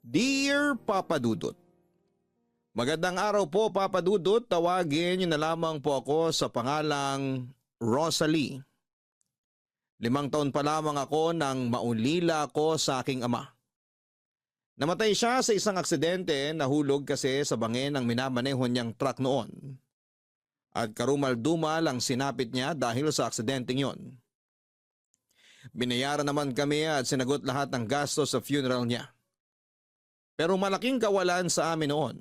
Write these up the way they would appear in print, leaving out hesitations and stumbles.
Dear Papa Dudut, magandang araw po Papa Dudut, tawagin niyo na lamang po ako sa pangalang Rosalie. 5 taon pa lamang ako nang maulila ako sa aking ama. Namatay siya sa isang aksidente, nahulog kasi sa bangin ng minamaneho niyang truck noon. At karumal-dumal ang sinapit niya dahil sa aksidenteng yon. Binayaran naman kami at sinagot lahat ng gastos sa funeral niya. Pero malaking kawalan sa amin noon,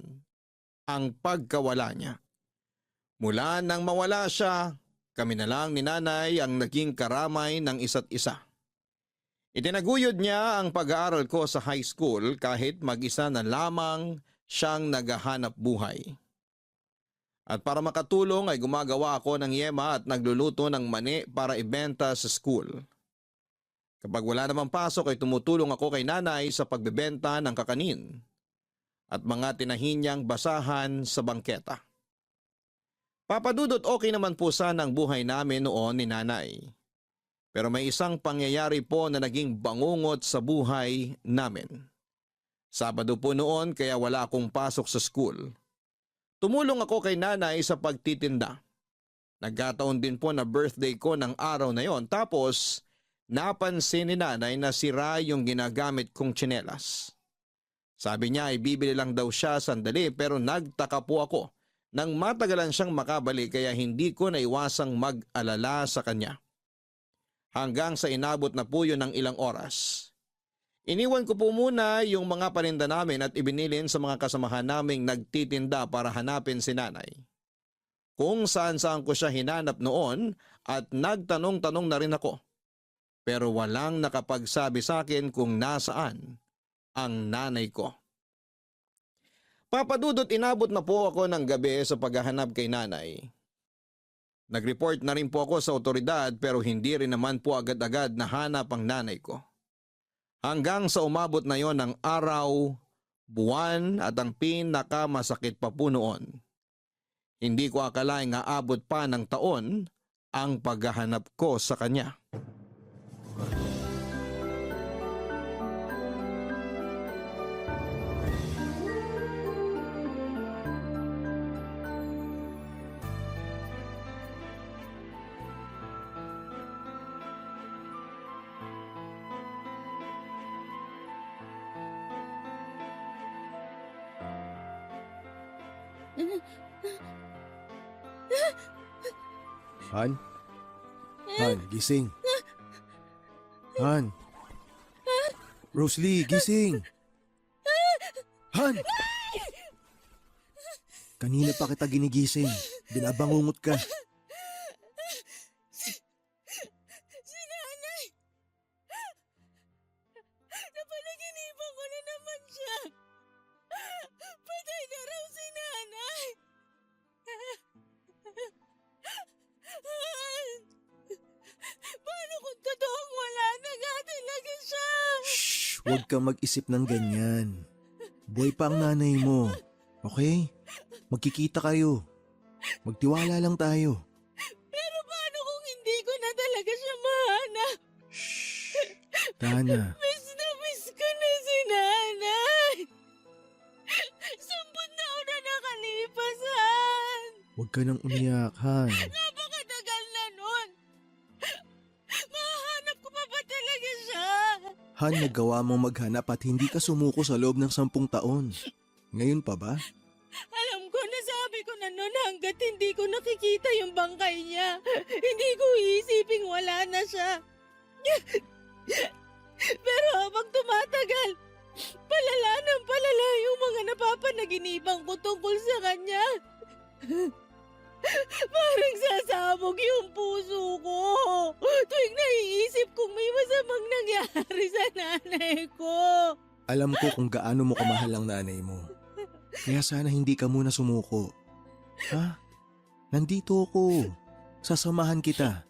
ang pagkawala niya. Mula nang mawala siya, kami na lang ni nanay ang naging karamay ng isa't isa. Itinaguyod niya ang pag-aaral ko sa high school kahit mag-isa na lamang siyang naghahanap buhay. At para makatulong ay gumagawa ako ng yema at nagluluto ng mani para ibenta sa school. Kapag wala namang pasok ay tumutulong ako kay nanay sa pagbebenta ng kakanin at mga tinahinyang basahan sa bangketa. Papadudot, okay naman po sana ang buhay namin noon ni nanay. Pero may isang pangyayari po na naging bangungot sa buhay namin. Sabado po noon kaya wala akong pasok sa school. Tumulong ako kay nanay sa pagtitinda. Nagkataon din po na birthday ko ng araw na yon, tapos napansin ni nanay na sira yung ginagamit kong tsinelas. Sabi niya ay bibili lang daw siya sandali, pero nagtaka po ako nang matagalan siyang makabalik, kaya hindi ko naiwasang mag-alala sa kanya. Hanggang sa inabot na po yun ng ilang oras. Iniwan ko po muna yung mga paninda namin at ibinilin sa mga kasamahan naming nagtitinda para hanapin si nanay. Kung saan-saan ko siya hinanap noon at nagtanong-tanong na rin ako. Pero walang nakapagsabi sa akin kung nasaan ang nanay ko. Papadudot, inabot na po ako ng gabi sa paghahanap kay nanay. Nag-report na rin po ako sa otoridad pero hindi rin naman po agad-agad nahanap ang nanay ko. Hanggang sa umabot na yon ng araw, buwan at ang pinakamasakit pa po noon. Hindi ko akalaing aabot pa ng taon ang paghahanap ko sa kanya. Han? Han, gising. Han? Rosalie, gising. Han! Kanina pa kita ginigising. Binabangungot ka. Si nanay! Napanaginipan ko na naman siya. Patay na raw si nanay. Paano kung totoong wala na nga talaga siya? Shh! Huwag kang mag-isip ng ganyan. Buhay pa ang nanay mo. Okay? Magkikita kayo. Magtiwala lang tayo. Pero paano kung hindi ko na talaga siya mahanap? Shh! Tana. Miss ko na si nanay. 10 taon na nakalipas, Han. Huwag ka nang umiyak, Han. Napakatagal na nun. Mahanap ko pa ba talaga siya? Han, nagawa mong maghanap at hindi ka sumuko sa loob ng 10 taon. Ngayon pa ba? Alam ko, nasabi ko na nun hanggat hindi ko nakikita yung bangkay niya. Hindi ko iisiping wala na siya. Pero habang tumatagal, palala ng palala yung mga napapanaginipan ko tungkol sa kanya. Parang sasabog yung puso ko tuwing naiisip kong may masamang nangyari sa nanay ko. Alam ko kung gaano mo kamahal ang nanay mo. Kaya sana hindi ka muna sumuko. Ha? Nandito ako. Sasamahan kita.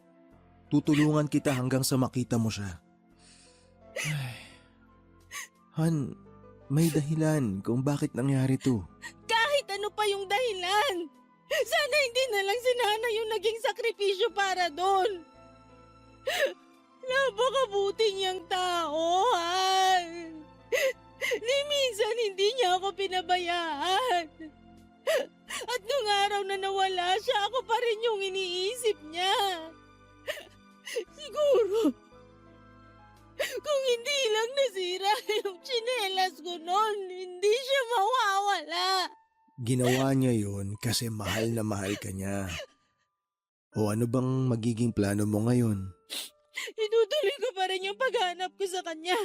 Tutulungan kita hanggang sa makita mo siya. Ay. Han, may dahilan kung bakit nangyari to. Kahit ano pa yung dahilan, sana hindi na lang si nanay yung naging sakripisyo para doon. Napakabuti niyang tao, Han. Ni minsan hindi niya ako pinabayaan. At nung araw na nawala siya, ako pa rin yung iniisip niya. Siguro, kung hindi lang nasira yung tsinelas ko noon, hindi siya mawawala. Ginawa niya yun kasi mahal na mahal ka niya. O ano bang magiging plano mo ngayon? Itutuloy ko pa rin yung paghanap ko sa kanya.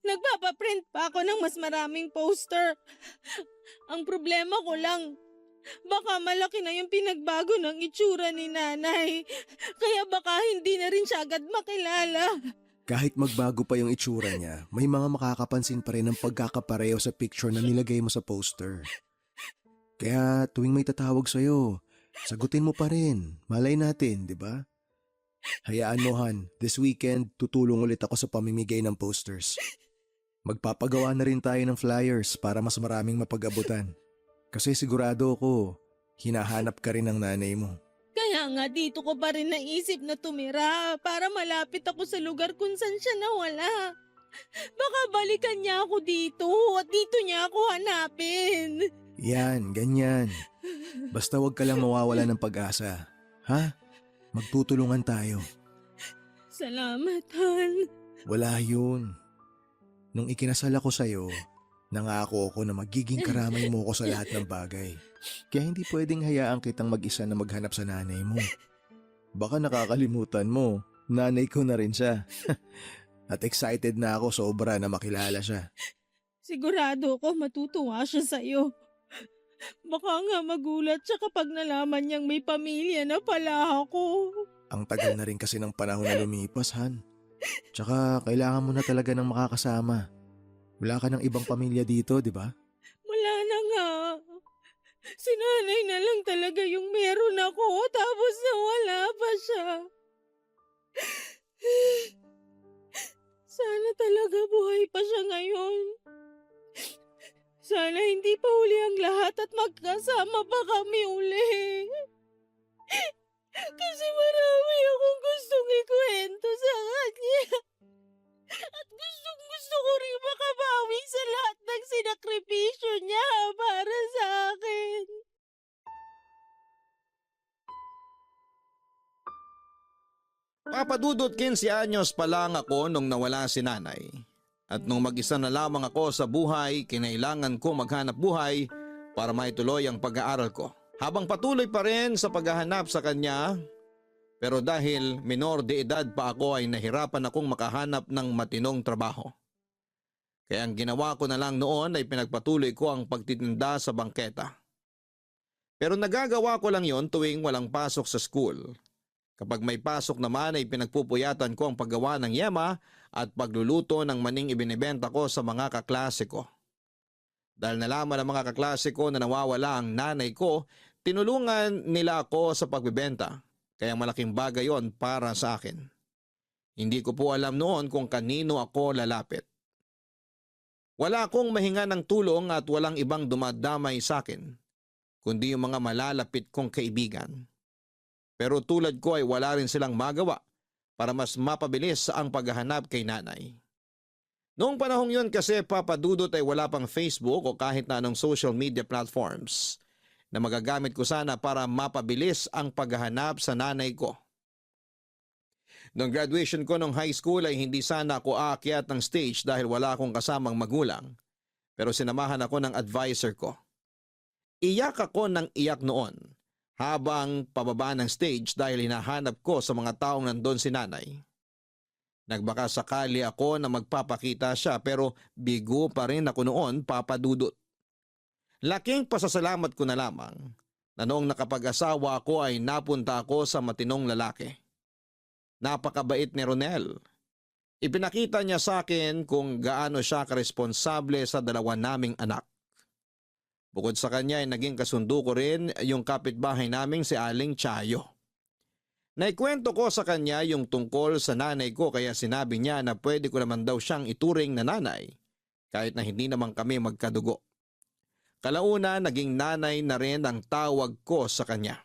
Nagpapaprint pa ako ng mas maraming poster. Ang problema ko lang, baka malaki na yung pinagbago ng itsura ni nanay. Kaya baka hindi na rin siya agad makilala. Kahit magbago pa yung itsura niya, may mga makakapansin pa rin ng pagkakapareho sa picture na nilagay mo sa poster. Kaya tuwing may tatawag sa'yo, sagutin mo pa rin. Malay natin, di ba? Hayaan mo, Han. This weekend, tutulong ulit ako sa pamimigay ng posters. Magpapagawa na rin tayo ng flyers para mas maraming mapag-abutan. Kasi sigurado ako, hinahanap ka rin ng nanay mo. Kaya nga dito ko pa rin naisip na tumira para malapit ako sa lugar kung saan siya nawala. Baka balikan niya ako dito at dito niya ako hanapin. Yan, ganyan. Basta wag ka lang mawawala ng pag-asa. Ha? Magtutulungan tayo. Salamat, Han. Wala yun. Nung ikinasal ako sa'yo, nangako ako na magiging karamay mo ko sa lahat ng bagay. Kaya hindi pwedeng hayaan kitang mag-isa na maghanap sa nanay mo. Baka nakakalimutan mo, nanay ko na rin siya. At excited na ako sobra na makilala siya. Sigurado ko matutuwa siya sa'yo. Baka nga magulat siya kapag nalaman niyang may pamilya na pala ako. Ang tagal na rin kasi ng panahon na lumipas, Han. Tsaka kailangan mo na talaga ng makakasama. Wala ka ng ibang pamilya dito, di ba? Wala na nga. Si nanay na lang talaga yung meron ako tapos nawala pa siya. Sana talaga buhay pa siya ngayon. Sana hindi pa huli ang lahat at magkasama pa kami uli. Kasi marami akong gustong ikwento sa kanya. At gusto ko rin makabawi sa lahat ng sinakripisyo niya para sa akin. Papadudot 15 anyos pa lang ako nung nawala si nanay. At nung mag-isa na lamang ako sa buhay, kinailangan ko maghanap buhay para maituloy ang pag-aaral ko. Habang patuloy pa rin sa paghahanap sa kanya, pero dahil minor de edad pa ako ay nahirapan akong makahanap ng matinong trabaho. Kaya ang ginawa ko na lang noon ay pinagpatuloy ko ang pagtitinda sa bangketa. Pero nagagawa ko lang yon tuwing walang pasok sa school. Kapag may pasok naman ay pinagpupuyatan ko ang paggawa ng yema at pagluluto ng maning ibinibenta ko sa mga kaklase ko. Dahil nalaman ng mga kaklase ko na nawawala ang nanay ko, tinulungan nila ako sa pagbibenta. Kaya malaking bagay yon para sa akin. Hindi ko po alam noon kung kanino ako lalapit. Wala akong mahinga ng tulong at walang ibang dumadamay sa akin, kundi yung mga malalapit kong kaibigan. Pero tulad ko ay wala rin silang magawa para mas mapabilis ang paghahanap kay nanay. Noong panahong yun kasi papadudot ay wala pang Facebook o kahit na anong social media platforms na magagamit ko sana para mapabilis ang paghahanap sa nanay ko. Noong graduation ko nung high school ay hindi sana ako aakyat ng stage dahil wala akong kasamang magulang, pero sinamahan ako ng advisor ko. Iyak ako ng iyak noon habang pababa ng stage dahil hinahanap ko sa mga taong nandun si nanay. Nagbaka sakali ako na magpapakita siya pero bigo pa rin ako noon, papadudot. Laking pasasalamat ko na lamang na noong nakapag-asawa ako ay napunta ako sa matinong lalaki. Napakabait ni Ronel. Ipinakita niya sa akin kung gaano siya karesponsable sa dalawa naming anak. Bukod sa kanya ay naging kasundo ko rin yung kapitbahay naming si Aling Chayo. Naikwento ko sa kanya yung tungkol sa nanay ko kaya sinabi niya na pwede ko naman daw siyang ituring na nanay kahit na hindi naman kami magkadugo. Kalauna naging nanay na rin ang tawag ko sa kanya.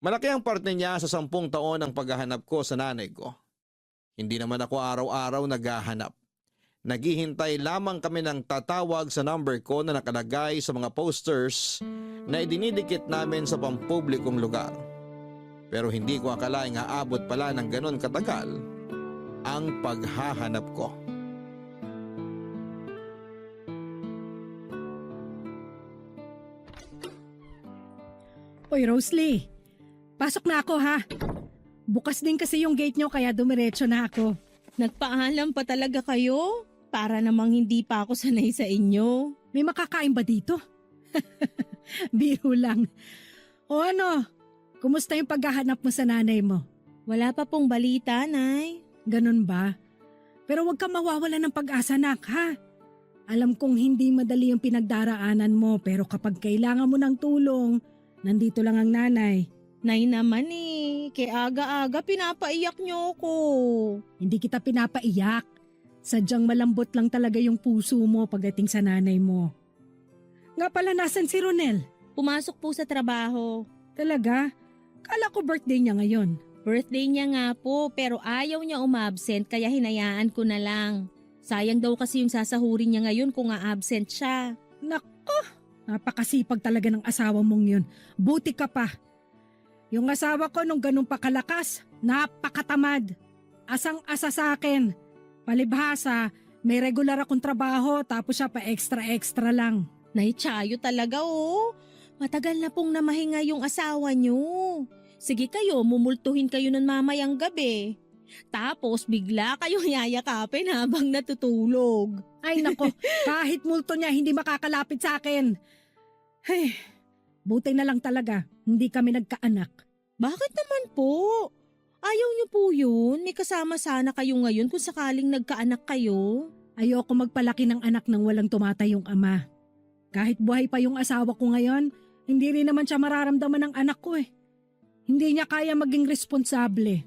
Malaki ang parte niya sa 10 taon ang paghahanap ko sa nanay ko. Hindi naman ako araw-araw naghahanap. Naghihintay lamang kami ng tatawag sa number ko na nakalagay sa mga posters na idinidikit namin sa pampublikong lugar. Pero hindi ko akalaing aabot pala ng ganon katagal ang paghahanap ko. Oy, Rosalie. Pasok na ako ha. Bukas din kasi yung gate nyo kaya dumiretso na ako. Nagpaalam pa talaga kayo? Para namang hindi pa ako sanay sa inyo. May makakain ba dito? Biro lang. O ano, kumusta yung paghahanap mo sa nanay mo? Wala pa pong balita, Nay. Ganun ba? Pero huwag ka mawawala ng pag-asa, nak, ha? Alam kong hindi madali yung pinagdaraanan mo pero kapag kailangan mo ng tulong, nandito lang ang nanay. Nay naman kaya aga-aga pinapaiyak niyo ko. Hindi kita pinapaiyak. Sadyang malambot lang talaga yung puso mo pagdating sa nanay mo. Nga pala, nasan si Ronel? Pumasok po sa trabaho. Talaga? Kala ko birthday niya ngayon. Birthday niya nga po pero ayaw niya umabsent kaya hinayaan ko na lang. Sayang daw kasi yung sasahurin niya ngayon kung absent siya. Nako, napakasipag talaga ng asawa mong yun. Buti ka pa. Yung asawa ko nung ganun pa kalakas, napakatamad. Asang-asa sa akin. Palibhasa, may regular akong trabaho tapos siya pa extra-extra lang. Naitsayo talaga Matagal na pong namahinga yung asawa niyo. Sige kayo, mumultuhin kayo nun mamayang gabi. Tapos bigla kayong yayakapin habang natutulog. Ay nako, kahit multo niya hindi makakalapit sa akin. Hey, buti na lang talaga, hindi kami nagkaanak. Bakit naman po? Ayaw niyo po yun? May kasama sana kayo ngayon kung sakaling nagkaanak kayo. Ayoko magpalaki ng anak nang walang tumatayong ama. Kahit buhay pa yung asawa ko ngayon, hindi rin naman siya mararamdaman ng anak ko eh. Hindi niya kaya maging responsable.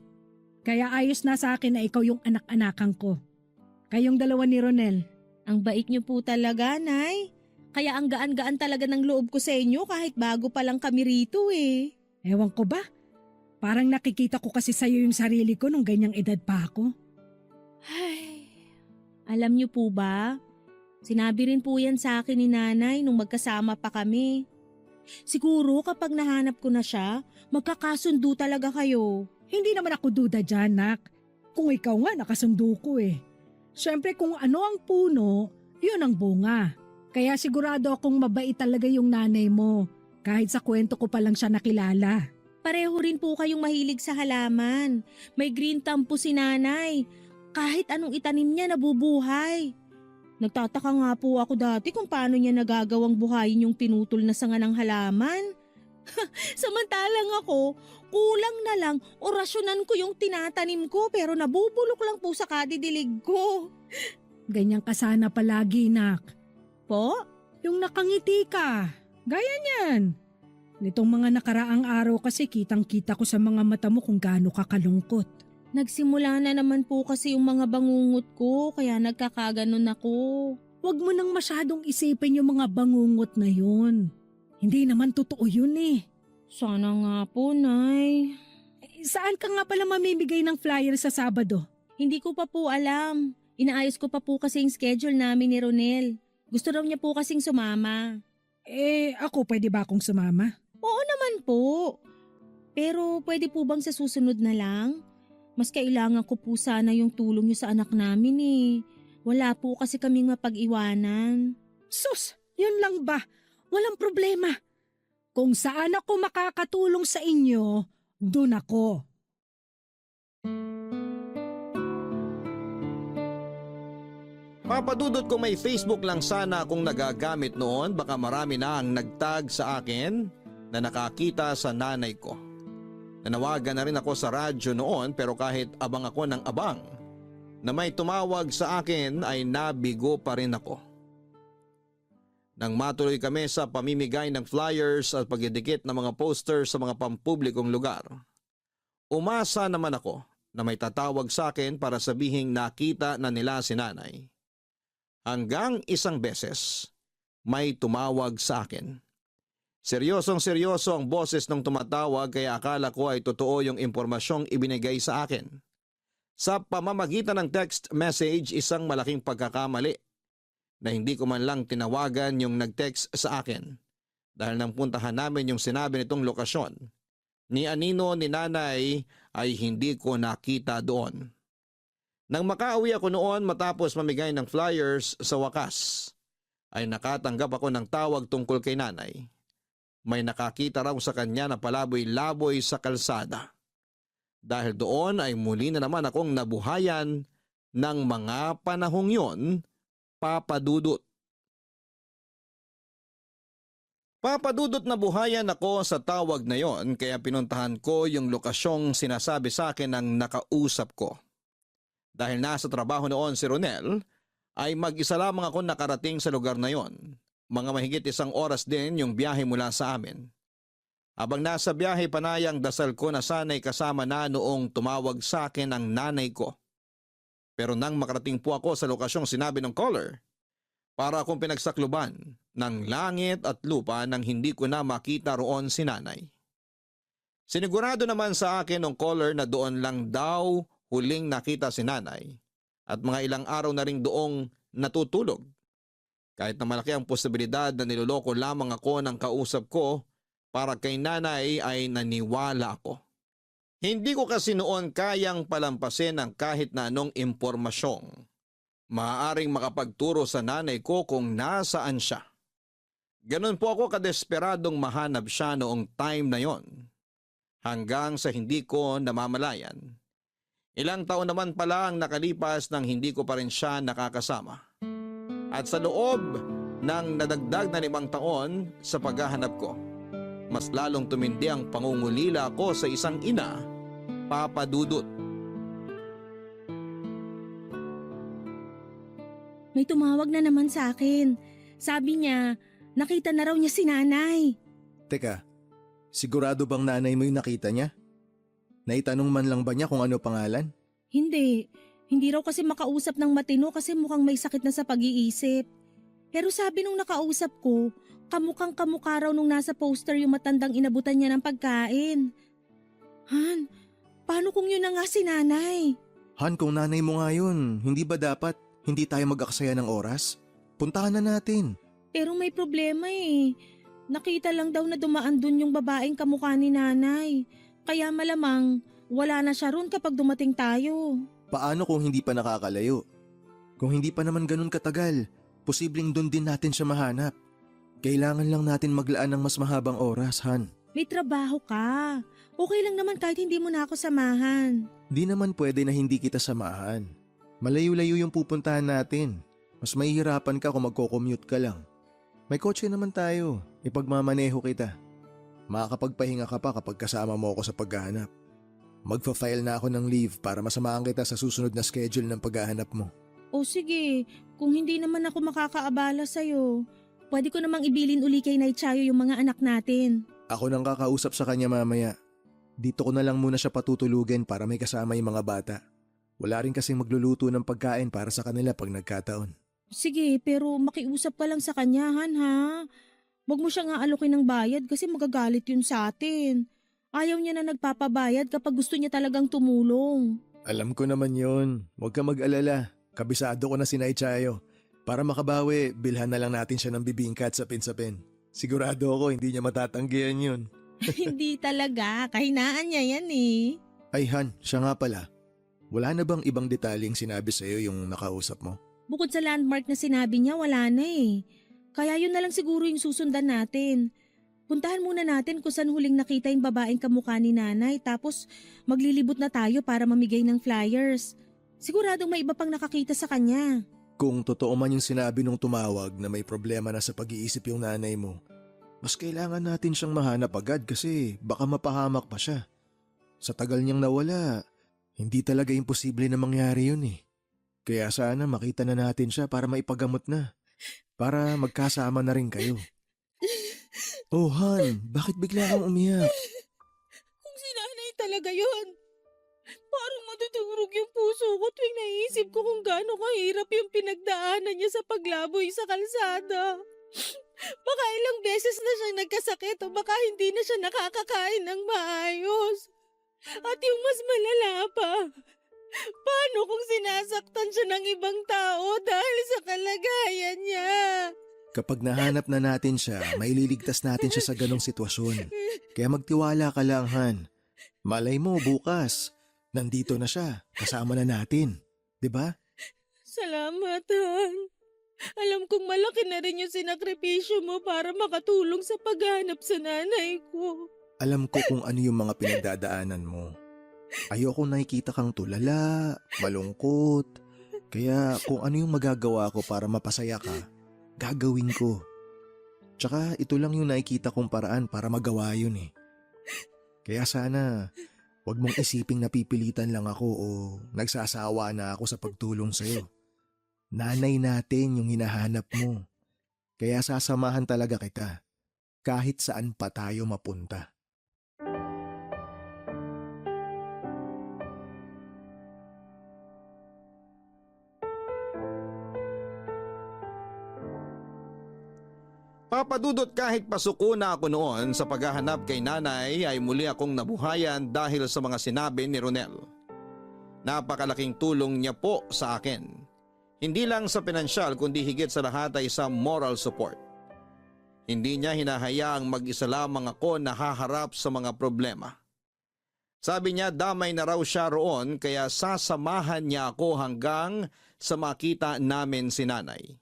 Kaya ayos na sa akin na ikaw yung anak-anakan ko. Kayong dalawa ni Ronel. Ang bait niyo po talaga, Nay. Kaya ang gaan-gaan talaga ng loob ko sa inyo kahit bago pa lang kami rito eh. Ewan ko ba? Parang nakikita ko kasi sa'yo yung sarili ko nung ganyang edad pa ako. Ay, alam niyo po ba? Sinabi rin po yan sa akin ni Nanay nung magkasama pa kami. Siguro kapag nahanap ko na siya, magkakasundo talaga kayo. Hindi naman ako duda dyan, nak. Kung ikaw nga nakasundo ko eh. Siyempre kung ano ang puno, yun ang bunga. Kaya sigurado akong mabait talaga yung nanay mo. Kahit sa kwento ko pa lang siya nakilala. Pareho rin po kayong mahilig sa halaman. May green thumb po si Nanay. Kahit anong itanim niya nabubuhay. Nagtataka nga po ako dati kung paano niya nagagawang buhayin yung pinutol na sanga ng halaman. Samantalang ako, kulang na lang orasyonan ko yung tinatanim ko pero nabubulok lang po sa kadidilig ko. Ganyan ka sana palagi, nak. Po? Yung nakangiti ka. Gaya niyan. Nitong mga nakaraang araw kasi kitang-kita ko sa mga mata mo kung gaano ka kalungkot. Nagsimula na naman po kasi yung mga bangungot ko kaya nagkakaganon ako. Huwag mo nang masyadong isipin yung mga bangungot na yun. Hindi naman totoo yun eh. Sana nga po, Nay. Saan ka nga pala mamimigay ng flyer sa Sabado? Hindi ko pa po alam. Inaayos ko pa po kasi yung schedule namin ni Ronel. Gusto raw niya po kasing sumama. Ako pwede ba akong sumama? Oo naman po. Pero pwede po bang sa susunod na lang? Mas kailangan ko po sana yung tulong niyo sa anak namin eh. Wala po kasi kaming mapag-iwanan. Sus, yun lang ba? Walang problema. Kung saan ako makakatulong sa inyo, dun ako. Papadudot ko may Facebook lang sana akong nagagamit noon, baka marami na ang nagtag sa akin na nakakita sa nanay ko. Nanawagan na rin ako sa radyo noon pero kahit abang ako ng abang na may tumawag sa akin ay nabigo pa rin ako. Nang matuloy kami sa pamimigay ng flyers at pagdidikit ng mga posters sa mga pampublikong lugar, umasa naman ako na may tatawag sa akin para sabihing nakita na nila si nanay. Hanggang isang beses may tumawag sa akin. Seryosong-seryoso ang boses ng tumatawag kaya akala ko ay totoo yung impormasyong ibinigay sa akin. Sa pamamagitan ng text message, isang malaking pagkakamali na hindi ko man lang tinawagan yung nag-text sa akin dahil nang puntahan namin yung sinabi nitong lokasyon ni Anino ni Nanay ay hindi ko nakita doon. Nang makauwi ako noon matapos mamigay ng flyers sa wakas, ay nakatanggap ako ng tawag tungkol kay Nanay. May nakakita raw sa kanya na palaboy-laboy sa kalsada. Dahil doon ay muli na naman akong nabuhayan ng mga panahong yon, Papa Dudut. Papa Dudut, nabuhayan ako sa tawag na yon kaya pinuntahan ko yung lokasyong sinasabi sa akin ng nakausap ko. Dahil nasa trabaho noon si Ronel, ay mag-isa lamang ako nakarating sa lugar na yon. Mga mahigit 1 oras din yung biyahe mula sa amin. Habang nasa biyahe, panayang dasal ko na sana'y kasama na noong tumawag sa akin ang nanay ko. Pero nang makarating po ako sa lokasyong sinabi ng caller, para akong pinagsakluban ng langit at lupa nang hindi ko na makita roon si nanay. Sinigurado naman sa akin ng caller na doon lang daw huling nakita si nanay at mga ilang araw na ring doong natutulog. Kahit na malaki ang posibilidad na niloloko lamang ako ng kausap ko, para kay nanay ay naniwala ako. Hindi ko kasi noon kayang palampasin ang kahit na anong impormasyong maaaring makapagturo sa nanay ko kung nasaan siya. Ganon po ako kadesperadong mahanap siya noong time na yon. Hanggang sa hindi ko namamalayan. Ilang taon naman pala ang nakalipas nang hindi ko pa rin siya nakakasama. At sa loob ng nadagdag na 5 taon sa paghahanap ko, mas lalong tumindi ang pangungulila ko sa isang ina, Papa Dudut. May tumawag na naman sa akin. Sabi niya, nakita na raw niya si nanay. Teka, sigurado bang nanay mo yung nakita niya? Naitanong man lang ba niya kung ano pangalan? Hindi. Hindi raw kasi makausap ng matino kasi mukhang may sakit na sa pag-iisip. Pero sabi nung nakausap ko, kamukhang kamukha raw nung nasa poster yung matandang inabutan niya ng pagkain. Han, paano kung yun na nga si nanay? Han, kung nanay mo nga yun, hindi ba dapat hindi tayo mag-aksaya ng oras? Puntahan na natin. Pero may problema eh. Nakita lang daw na dumaan dun yung babaeng kamukha ni nanay. Kaya malamang wala na siya ron kapag dumating tayo. Paano kung hindi pa nakakalayo? Kung hindi pa naman ganun katagal, posibleng doon din natin siya mahanap. Kailangan lang natin maglaan ng mas mahabang oras, Han. May trabaho ka. Okay lang naman kahit hindi mo na ako samahan. Di naman pwede na hindi kita samahan. Malayo-layo yung pupuntahan natin. Mas mahihirapan ka kung magko-commute ka lang. May kotse naman tayo. Ipagmamaneho kita. Makakapagpahinga ka pa kapag kasama mo ako sa paghahanap. Magfa-file na ako ng leave para masamahan kita sa susunod na schedule ng paghahanap mo. O sige, kung hindi naman ako makakaabala sa'yo, pwede ko namang ibilin uli kay Nay Chayo yung mga anak natin. Ako nang kakausap sa kanya mamaya. Dito ko na lang muna siya patutulugan para may kasama yung mga bata. Wala rin kasing magluluto ng pagkain para sa kanila pag nagkataon. Sige, pero makiusap ka lang sa kanya, Han, ha? Huwag mo siyang aalokin ng bayad kasi magagalit yun sa atin. Ayaw niya na nagpapabayad kapag gusto niya talagang tumulong. Alam ko naman yon. Huwag ka mag-alala. Kabisado ko na si Nay Chayo. Para makabawi, bilhan na lang natin siya ng bibingka at sapin-sapin. Sigurado ako hindi niya matatanggihan yun. Hindi talaga, kahinaan niya yan eh. Ay Han, siya nga pala. Wala na bang ibang detalyeng sinabi sa'yo yung nakausap mo? Bukod sa landmark na sinabi niya, wala na eh. Kaya yun na lang siguro yung susundan natin. Puntahan muna natin kung saan huling nakita yung babaeng kamukha ni nanay tapos maglilibot na tayo para mamigay ng flyers. Siguradong may iba pang nakakita sa kanya. Kung totoo man yung sinabi nung tumawag na may problema na sa pag-iisip yung nanay mo, mas kailangan natin siyang mahanap agad kasi baka mapahamak pa siya. Sa tagal niyang nawala, hindi talaga imposible na mangyari yun eh. Kaya sana makita na natin siya para maipagamot na. Para magkasama na rin kayo. Oh Han, bakit bigla kang umiyak? Kung si nanay talaga yun, parang matutulog yung puso ko tuwing naisip ko kung gaano kahirap yung pinagdaanan niya sa paglaboy sa kalsada. Baka ilang beses na siyang nagkasakit o baka hindi na siya nakakakain ng maayos. At yung mas malala pa, Paano kung sinasaktan siya ng ibang tao dahil sa kalagayan niya? Kapag nahanap na natin siya, maililigtas natin siya sa ganong sitwasyon. Kaya magtiwala ka lang, Han. Malay mo, bukas, nandito na siya, kasama na natin. 'Di ba? Salamat, Han. Alam kong malaki na rin yung sinakripisyo mo para makatulong sa paghanap sa nanay ko. Alam ko kung ano yung mga pinagdadaanan mo. Ayoko nakikita kang tulala, malungkot. Kaya kung ano yung magagawa ko para mapasaya ka, gagawin ko. Tsaka ito lang yung nakikita kong paraan para magawa yun eh. Kaya sana, wag mong isiping napipilitan lang ako o nagsasawa na ako sa pagtulong sa'yo. Nanay natin yung hinahanap mo. Kaya sasamahan talaga kita kahit saan pa tayo mapunta. Papadudot kahit pasuko na ako noon sa paghahanap kay nanay ay muli akong nabuhayan dahil sa mga sinabi ni Ronel. Napakalaking tulong niya po sa akin. Hindi lang sa pinansyal kundi higit sa lahat ay sa moral support. Hindi niya hinahayaang mag-isa lamang ako na haharap sa mga problema. Sabi niya damay na raw siya roon kaya sasamahan niya ako hanggang sa makita namin si nanay.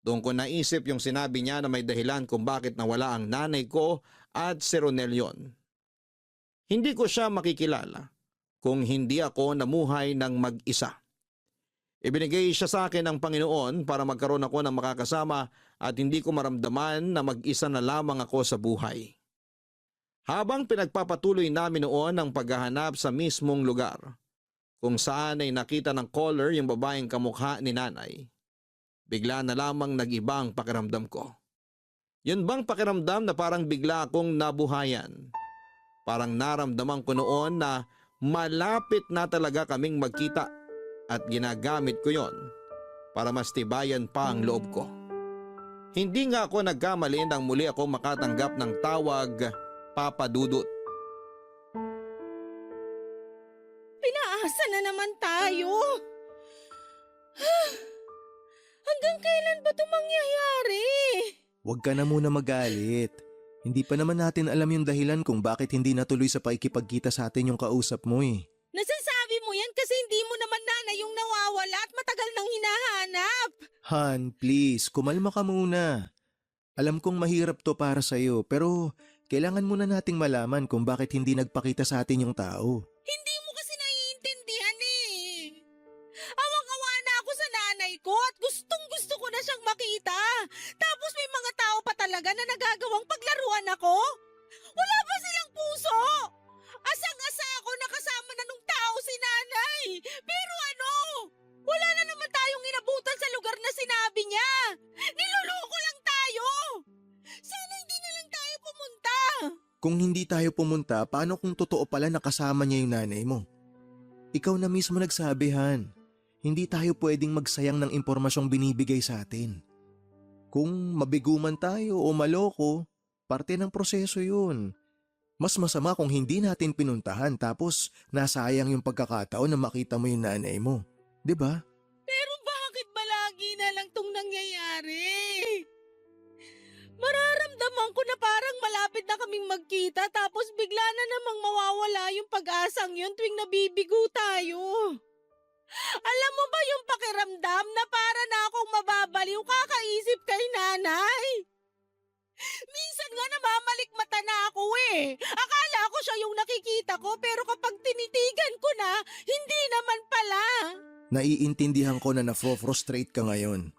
Doon ko naisip yung sinabi niya na may dahilan kung bakit nawala ang nanay ko at si Ronel yon. Hindi ko siya makikilala kung hindi ako namuhay ng mag-isa. Ibinigay siya sa akin ng Panginoon para magkaroon ako ng makakasama at hindi ko maramdaman na mag-isa na lamang ako sa buhay. Habang pinagpapatuloy namin noon ang paghahanap sa mismong lugar, kung saan ay nakita ng caller yung babaeng kamukha ni nanay, bigla na lamang nag-iba ang pakiramdam ko. Yun bang pakiramdam na parang bigla akong nabuhayan? Parang naramdaman ko noon na malapit na talaga kaming magkita at ginagamit ko yon para mas tibayan pa ang loob ko. Hindi nga ako nagkamali nang muli ako makatanggap ng tawag Papa Dudut. Pinaasa na naman tayo. Hanggang kailan ba ito mangyayari? Huwag ka na muna magalit. Hindi pa naman natin alam yung dahilan kung bakit hindi natuloy sa paikipagkita sa atin yung kausap mo eh. Nasasabi mo yan kasi hindi mo naman nanay yung nawawala at matagal nang hinahanap. Han, please, kumalma ka muna. Alam kong mahirap to para sa'yo pero kailangan muna nating malaman kung bakit hindi nagpakita sa atin yung tao. Hindi mo kasi naiintindihan eh. Awang-awa na ako sa nanay ko at gustong-gusto ko na siyang makita. Tapos may mga tao pa talaga na nagagawang paglaruan ako. Wala ba silang puso? Asang-asa ako nakasama na nung tao si nanay. Pero ano? Wala na naman tayong inabutan sa lugar na sinabi niya. Niloloko lang tayo. Sana hindi na lang tayo pumunta. Kung hindi tayo pumunta, paano kung totoo pala nakasama niya yung nanay mo? Ikaw na mismo nagsabi, Han. Hindi tayo pwedeng magsayang ng impormasyong binibigay sa atin. Kung mabiguman tayo o maloko, parte ng proseso yun. Mas masama kung hindi natin pinuntahan tapos nasayang yung pagkakataon na makita mo yung nanay mo. 'Di ba? Pero bakit ba lagi na lang tong nangyayari? Mararamdaman ko na parang malapit na kaming magkita tapos bigla na namang mawawala yung pag-asang yun tuwing nabibigo tayo. Alam mo ba yung pakiramdam na para na akong mababaliw kakaisip kay nanay? Minsan nga namamalikmata na ako eh. Akala ko siya yung nakikita ko pero kapag tinitigan ko na, hindi naman pala. Naiintindihan ko na nafro-frustrate ka ngayon.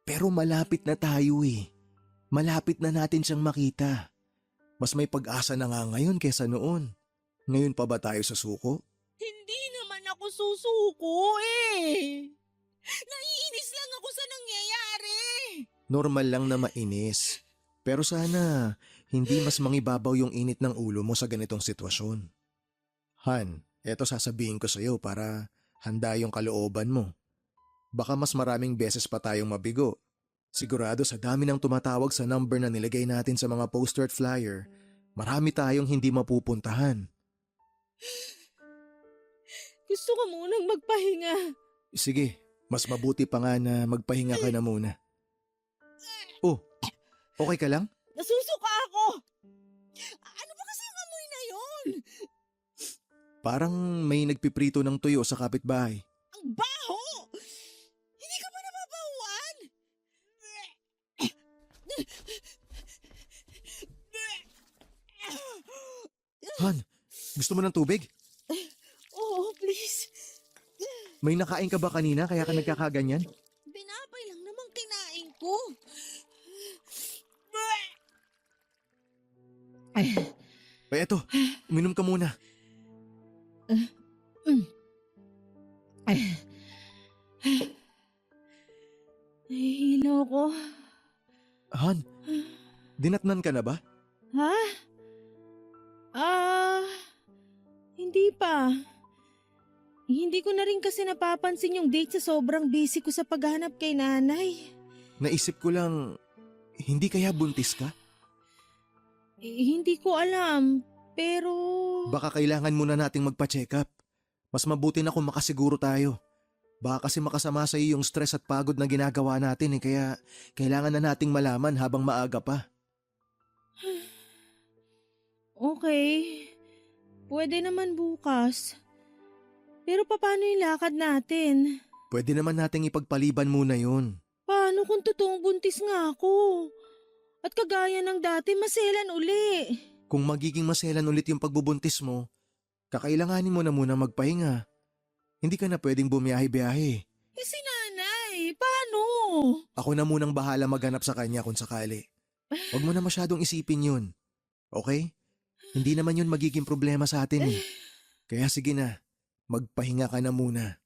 Pero malapit na tayo eh. Malapit na natin siyang makita. Mas may pag-asa na nga ngayon kesa noon. Ngayon pa ba tayo sa suko? Hindi naman ako susuko eh. Naiinis lang ako sa nangyayari. Normal lang na mainis. Pero sana hindi mas mangibabaw yung init ng ulo mo sa ganitong sitwasyon. Han, eto sasabihin ko sa iyo para handa yung kalooban mo. Baka mas maraming beses pa tayong mabigo. Sigurado sa dami ng tumatawag sa number na nilagay natin sa mga poster at flyer, marami tayong hindi mapupuntahan. Gusto ko munang magpahinga. Sige, mas mabuti pa nga na magpahinga ka na muna. Oh, okay ka lang? Nasusuka ako! Ano ba kasi yung amoy na yon? Parang may nagpiprito ng tuyo sa kapitbahay. Ang baho! Hindi ka ba nababawan? Han, gusto mo ng tubig? Oo, please. May nakain ka ba kanina kaya ka nagkakaganyan? Binabay lang naman kinain ko. Ay, eto, uminom ka muna. Nahihilo ko. Han, dinatnan ka na ba? Ha? Hindi pa. Hindi ko na rin kasi napapansin yung date sa sobrang busy ko sa paghahanap kay nanay. Naisip ko lang, hindi kaya buntis ka? Hindi ko alam, pero... Baka kailangan muna nating magpa-check up. Mas mabuti na kung makasiguro tayo. Baka kasi makasama sa iyo yung stress at pagod na ginagawa natin kaya kailangan na nating malaman habang maaga pa. Okay. Pwede naman bukas. Pero paano yung lakad natin? Pwede naman nating ipagpaliban muna yun. Paano kung totoong buntis nga ako? At kagaya ng dati, maselan uli. Kung magiging maselan ulit yung pagbubuntis mo, kakailanganin mo na muna magpahinga. Hindi ka na pwedeng bumiyahe-biyahe. Si nanay, paano? Ako na munang bahala maghanap sa kanya kung sakali. Huwag mo na masyadong isipin yun. Okay? Hindi naman yun magiging problema sa atin eh. Kaya sige na, magpahinga ka na muna.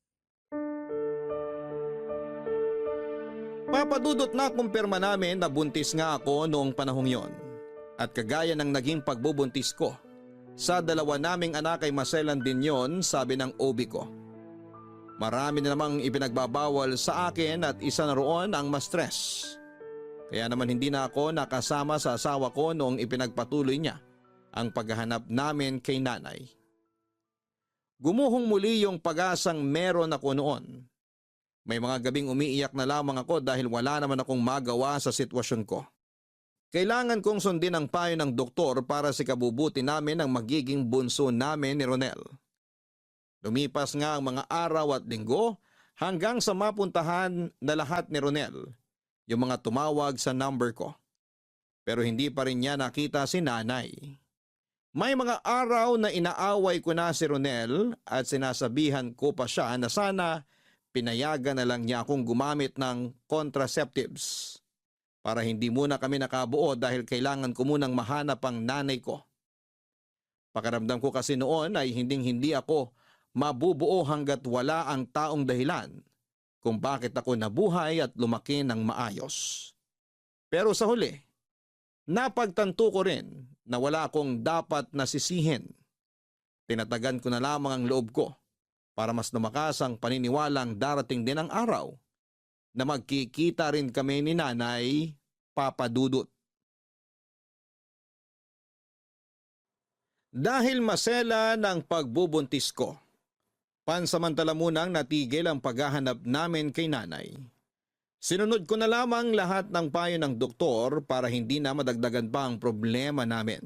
Papadudot na kumpirma namin na buntis nga ako noong panahong yon. At kagaya ng naging pagbubuntis ko, sa dalawa naming anak ay maselan din yon, sabi ng OB ko. Marami na namang ipinagbabawal sa akin at isa na roon ang ma-stress. Kaya naman hindi na ako nakasama sa asawa ko noong ipinagpatuloy niya ang paghahanap namin kay nanay. Gumuhong muli yung pag-asang meron ako noon. May mga gabing umiiyak na lamang ako dahil wala naman akong magawa sa sitwasyon ko. Kailangan kong sundin ang payo ng doktor para sa kabubuti namin ang magiging bunso namin ni Ronel. Lumipas nga ang mga araw at linggo hanggang sa mapuntahan na lahat ni Ronel yung mga tumawag sa number ko. Pero hindi pa rin niya nakita si nanay. May mga araw na inaaway ko na si Ronel at sinasabihan ko pa siya na sana pinayagan na lang niya akong gumamit ng contraceptives para hindi muna kami nakabuo dahil kailangan ko munang mahanap ang nanay ko. Pakiramdam ko kasi noon ay hindi ako mabubuo hanggat wala ang taong dahilan kung bakit ako nabuhay at lumaki ng maayos. Pero sa huli, napagtanto ko rin na wala akong dapat nasisihin. Tinatagan ko na lamang ang loob ko para mas lumakas ang paniniwalang darating din ang araw na magkikita rin kami ni Nanay Papadudot. Dahil masela ng pagbubuntis ko, pansamantala munang natigil ang paghahanap namin kay nanay. Sinunod ko na lamang lahat ng payo ng doktor para hindi na madagdagan pa ang problema namin.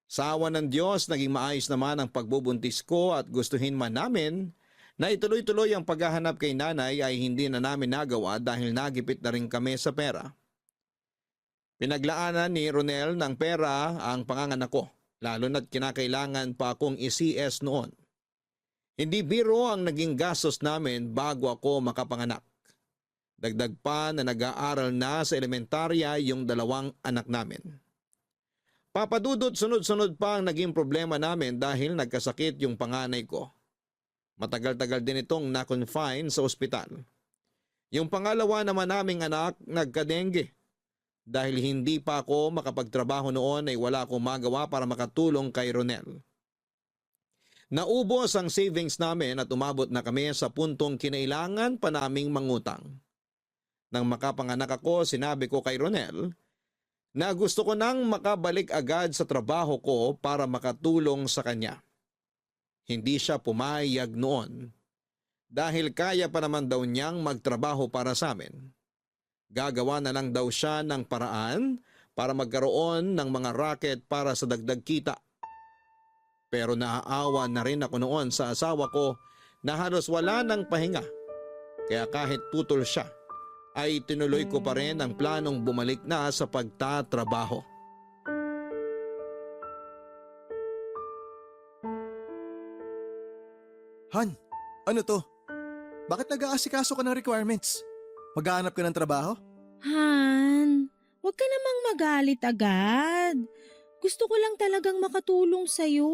Sa awa ng Diyos, naging maayos naman ang pagbubuntis ko at gustuhin man namin na ituloy-tuloy ang paghahanap kay nanay ay hindi na namin nagawa dahil nagipit na rin kami sa pera. Pinaglaanan ni Ronel ng pera ang panganganak ko, lalo na't kinakailangan pa akong i-CS noon. Hindi biro ang naging gastos namin bago ako makapanganak. Dagdag pa na nag-aaral na sa elementarya yung dalawang anak namin. Papadudot, sunod-sunod pa ang naging problema namin dahil nagkasakit yung panganay ko. Matagal-tagal din itong na-confine sa ospital. Yung pangalawa naman naming anak nagka-dengue. Dahil hindi pa ako makapagtrabaho noon ay wala akong magawa para makatulong kay Ronel. Naubos ang savings namin at umabot na kami sa puntong kinailangan pa naming mangutang. Nang makapanganak ako, sinabi ko kay Ronel na gusto ko nang makabalik agad sa trabaho ko para makatulong sa kanya. Hindi siya pumayag noon dahil kaya pa naman daw niyang magtrabaho para sa amin. Gagawa na lang daw siya ng paraan para magkaroon ng mga racket para sa dagdag kita. Pero naaawa na rin ako noon sa asawa ko na halos wala ng pahinga. Kaya kahit putol siya, ay tinuloy ko pa rin ang planong bumalik na sa pagtatrabaho. Han, ano to? Bakit nag-aasikaso ka ng requirements? Maghahanap ka ng trabaho? Han, huwag ka namang magalit agad. Gusto ko lang talagang makatulong sa'yo.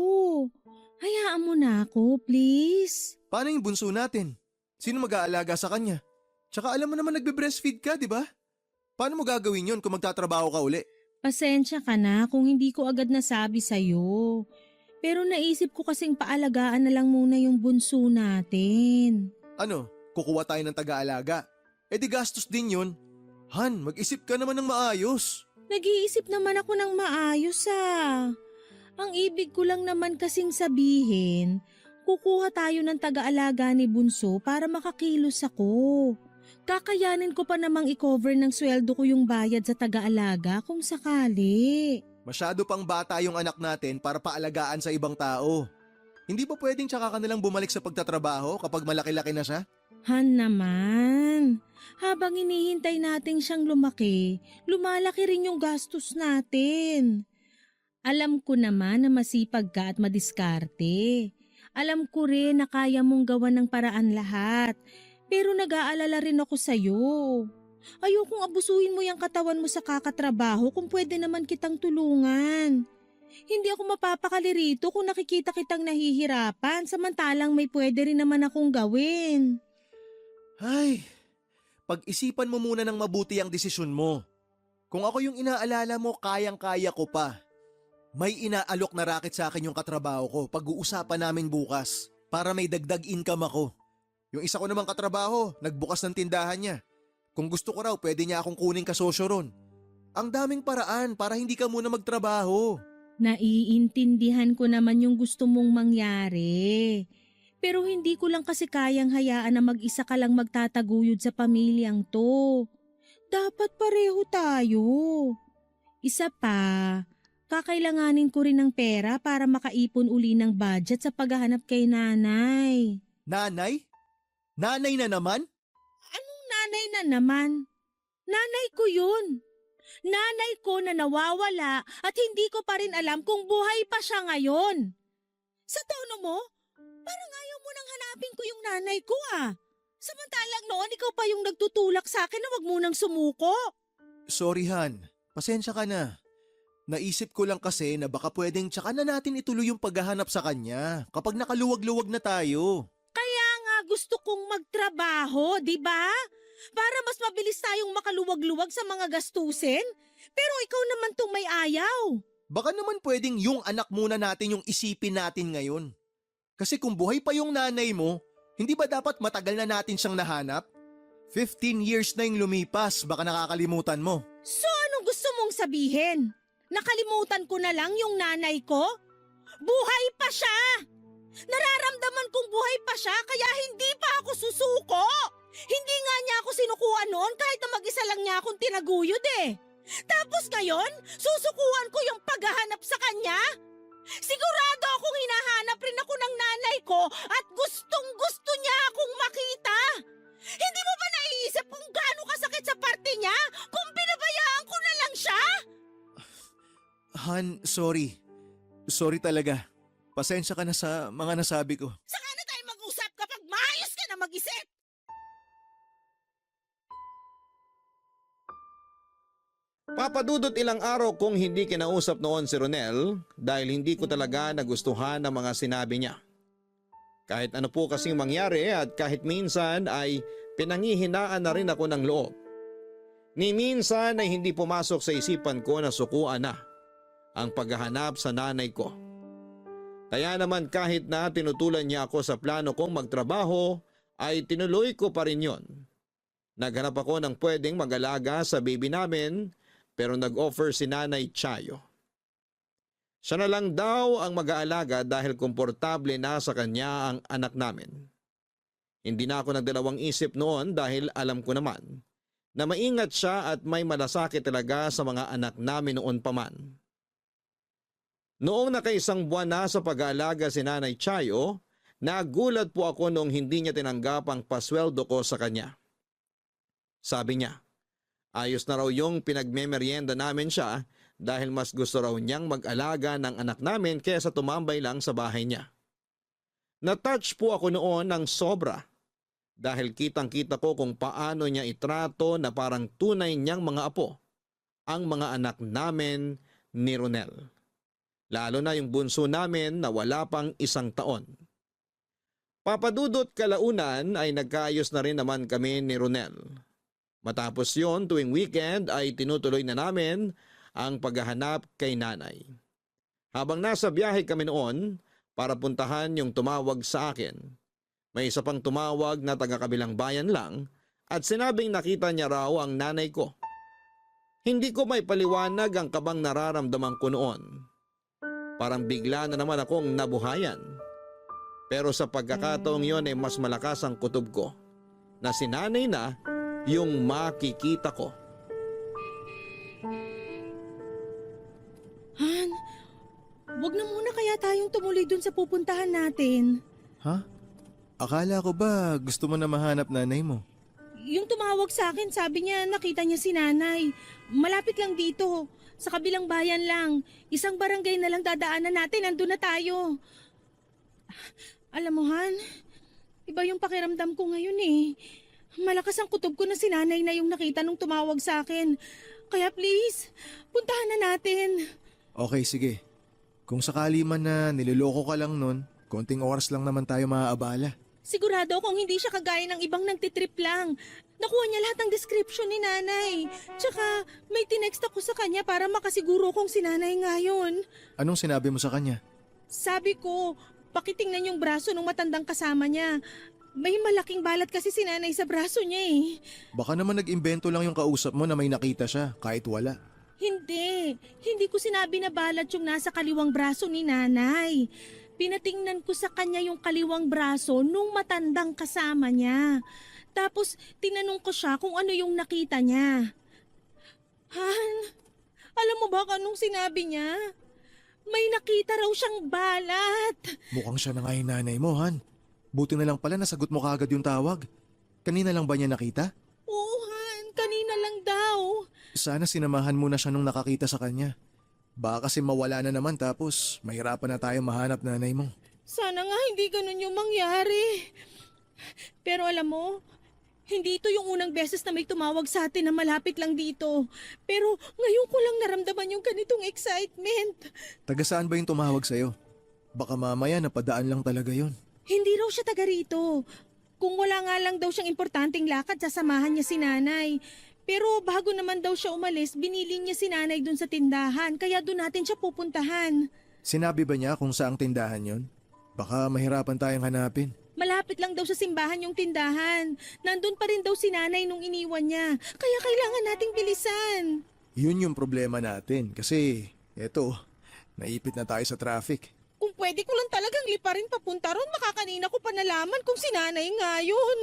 Hayaan mo na ako, please. Paano yung bunso natin? Sino mag-aalaga sa kanya? Tsaka alam mo naman nagbe-breastfeed ka, di ba? Paano mo gagawin yun kung magtatrabaho ka uli? Pasensya ka na kung hindi ko agad nasabi sa'yo. Pero naisip ko kasing paalagaan na lang muna yung bunso natin. Ano, kukuha tayo ng taga-alaga? Eh di gastos din yun. Han, mag-isip ka naman ng maayos. Nag-iisip naman ako ng maayos Ang ibig ko lang naman kasing sabihin, kukuha tayo ng taga-alaga ni Bunso para makakilos ako. Kakayanin ko pa namang i-cover ng sweldo ko yung bayad sa taga-alaga kung sakali. Masyado pang bata yung anak natin para paalagaan sa ibang tao. Hindi ba pwedeng tsaka ka nalang bumalik sa pagtatrabaho kapag malaki-laki na siya? Han naman, habang hinihintay natin siyang lumaki, lumalaki rin yung gastos natin. Alam ko naman na masipag ka at madiskarte. Alam ko rin na kaya mong gawan ng paraan lahat. Pero nag-aalala rin ako sa'yo. Ayokong abusuhin mo yung katawan mo sa kakatrabaho kung pwede naman kitang tulungan. Hindi ako mapapakali rito kung nakikita kitang nahihirapan samantalang may pwede rin naman akong gawin. Ay, pag-isipan mo muna ng mabuti ang desisyon mo. Kung ako yung inaalala mo, kayang-kaya ko pa. May inaalok na racket sa akin yung katrabaho ko. Pag-uusapan namin bukas para may dagdag income ako. Yung isa ko namang katrabaho, nagbukas ng tindahan niya. Kung gusto ko raw, pwede niya akong kuning kasosyo ron. Ang daming paraan para hindi ka muna magtrabaho. Naiintindihan ko naman yung gusto mong mangyari. Pero hindi ko lang kasi kayang hayaan na mag-isa ka lang magtataguyod sa pamilyang to. Dapat pareho tayo. Isa pa, kakailanganin ko rin ng pera para makaipon uli ng budget sa paghahanap kay nanay. Nanay? Nanay na naman? Anong nanay na naman? Nanay ko yun. Nanay ko na nawawala at hindi ko pa rin alam kung buhay pa siya ngayon. Sa tono mo, parang ayaw mo nang hanapin ko yung nanay ko Samantalang noon ikaw pa yung nagtutulak sa akin na wag mo nang sumuko. Sorry Han, pasensya ka na. Naisip ko lang kasi na baka pwedeng tsaka na natin ituloy yung paghahanap sa kanya kapag nakaluwag-luwag na tayo. Kaya nga gusto kong magtrabaho, di ba? Para mas mabilis tayong makaluwag-luwag sa mga gastusin. Pero ikaw naman tong may ayaw. Baka naman pwedeng yung anak muna natin yung isipin natin ngayon. Kasi kung buhay pa yung nanay mo, hindi ba dapat matagal na natin siyang nahanap? 15 years na yung lumipas, baka nakakalimutan mo. So anong gusto mong sabihin? Nakalimutan ko na lang yung nanay ko? Buhay pa siya! Nararamdaman kong buhay pa siya kaya hindi pa ako susuko! Hindi nga niya ako sinukuan noon kahit na mag-isa lang niya akong tinaguyod Tapos ngayon, susukuan ko yung paghahanap sa kanya? Sigurado akong hinahanap rin ako ng nanay ko at gustong-gusto niya akong makita. Hindi mo ba naiisip kung gaano kasakit sa parte niya kung pinabayaan ko na lang siya? Han, sorry. Sorry talaga. Pasensya ka na sa mga nasabi ko. Saka na tayo mag-usap kapag maayos ka na mag-isip. Papadudot ilang araw kong hindi kinausap noon si Ronel dahil hindi ko talaga nagustuhan ang mga sinabi niya. Kahit ano po kasing mangyari at kahit minsan ay pinanghihinaan na rin ako ng loob. Ni minsan ay hindi pumasok sa isipan ko na sukuan na ang paghahanap sa nanay ko. Kaya naman kahit na tinutulan niya ako sa plano kong magtrabaho ay tinuloy ko pa rin yon. Naghanap ako ng pwedeng mag-alaga sa baby namin pero nag-offer si Nanay Chayo. Siya na lang daw ang mag-aalaga dahil komportable na sa kanya ang anak namin. Hindi na ako nagdalawang isip noon dahil alam ko naman na maingat siya at may malasakit talaga sa mga anak namin noon pa man. Noong nakaisang buwan na sa pag-aalaga si Nanay Chayo, nagulat po ako noong hindi niya tinanggap ang pasweldo ko sa kanya. Sabi niya, ayos na raw yung pinagmemeryenda namin siya dahil mas gusto raw niyang mag-alaga ng anak namin kaysa tumambay lang sa bahay niya. Na-touch po ako noon ng sobra dahil kitang-kita ko kung paano niya itrato na parang tunay niyang mga apo ang mga anak namin ni Ronel. Lalo na yung bunso namin na wala pang 1 taon. Papadudot kalaunan ay nagkaayos na rin naman kami ni Ronel. Matapos yon tuwing weekend ay tinutuloy na namin ang paghahanap kay nanay. Habang nasa biyahe kami noon para puntahan yung tumawag sa akin, may isa pang tumawag na taga-kabilang bayan lang at sinabing nakita niya raw ang nanay ko. Hindi ko may paliwanag ang kabang nararamdaman ko noon. Parang bigla na naman akong nabuhayan. Pero sa pagkakataong yon ay mas malakas ang kutob ko na si nanay na yung makikita ko. Han, wag na muna kaya tayong tumuloy dun sa pupuntahan natin. Ha? Akala ko ba gusto mo na mahanap nanay mo? Yung tumawag sa akin, sabi niya nakita niya si nanay. Malapit lang dito, sa kabilang bayan lang. 1 barangay na lang dadaanan natin, nandun na tayo. Alam mo, Han, iba yung pakiramdam ko ngayon eh. Malakas ang kutob ko na si nanay na yung nakita nung tumawag sa akin. Kaya please, puntahan na natin. Okay, sige. Kung sakali man na niloloko ka lang nun, konting oras lang naman tayo maaabala. Sigurado kung hindi siya kagaya ng ibang nagtitrip lang. Nakuha niya lahat ng description ni nanay. Tsaka may tinext ako sa kanya para makasiguro kung si nanay nga yun. Anong sinabi mo sa kanya? Sabi ko, pakitingnan yung braso ng matandang kasama niya. May malaking balat kasi si nanay sa braso niya eh. Baka naman nag-imbento lang yung kausap mo na may nakita siya kahit wala. Hindi ko sinabi na balat yung nasa kaliwang braso ni nanay. Pinatingnan ko sa kanya yung kaliwang braso nung matandang kasama niya. Tapos tinanong ko siya kung ano yung nakita niya. Han, alam mo ba kung anong sinabi niya? May nakita raw siyang balat. Mukhang siya na nga yung nanay mo, Han. Buti na lang pala nasagot mo kaagad yung tawag. Kanina lang ba niya nakita? Oo, Han, kanina lang daw. Sana sinamahan mo na siya nung nakakita sa kanya. Baka kasi mawala na naman tapos mahirapan na tayo mahanap nanay mo. Sana nga hindi ganun yung mangyari. Pero alam mo, hindi ito yung unang beses na may tumawag sa atin na malapit lang dito. Pero ngayon ko lang naramdaman yung ganitong excitement. Taga saan ba yung tumawag sa'yo? Baka mamaya napadaan lang talaga yon. Hindi raw siya taga rito. Kung wala nga lang daw siyang importanteng lakad, sasamahan niya si nanay. Pero bago naman daw siya umalis, binili niya si nanay dun sa tindahan. Kaya dun natin siya pupuntahan. Sinabi ba niya kung saang tindahan yon? Baka mahirapan tayong hanapin. Malapit lang daw sa simbahan yung tindahan. Nandun pa rin daw si nanay nung iniwan niya. Kaya kailangan nating bilisan. Yun yung problema natin kasi eto, naipit na tayo sa traffic. Kung pwede ko lang talagang liparin papunta ron, makakanina ko pa nalaman kung si nanay nga yun.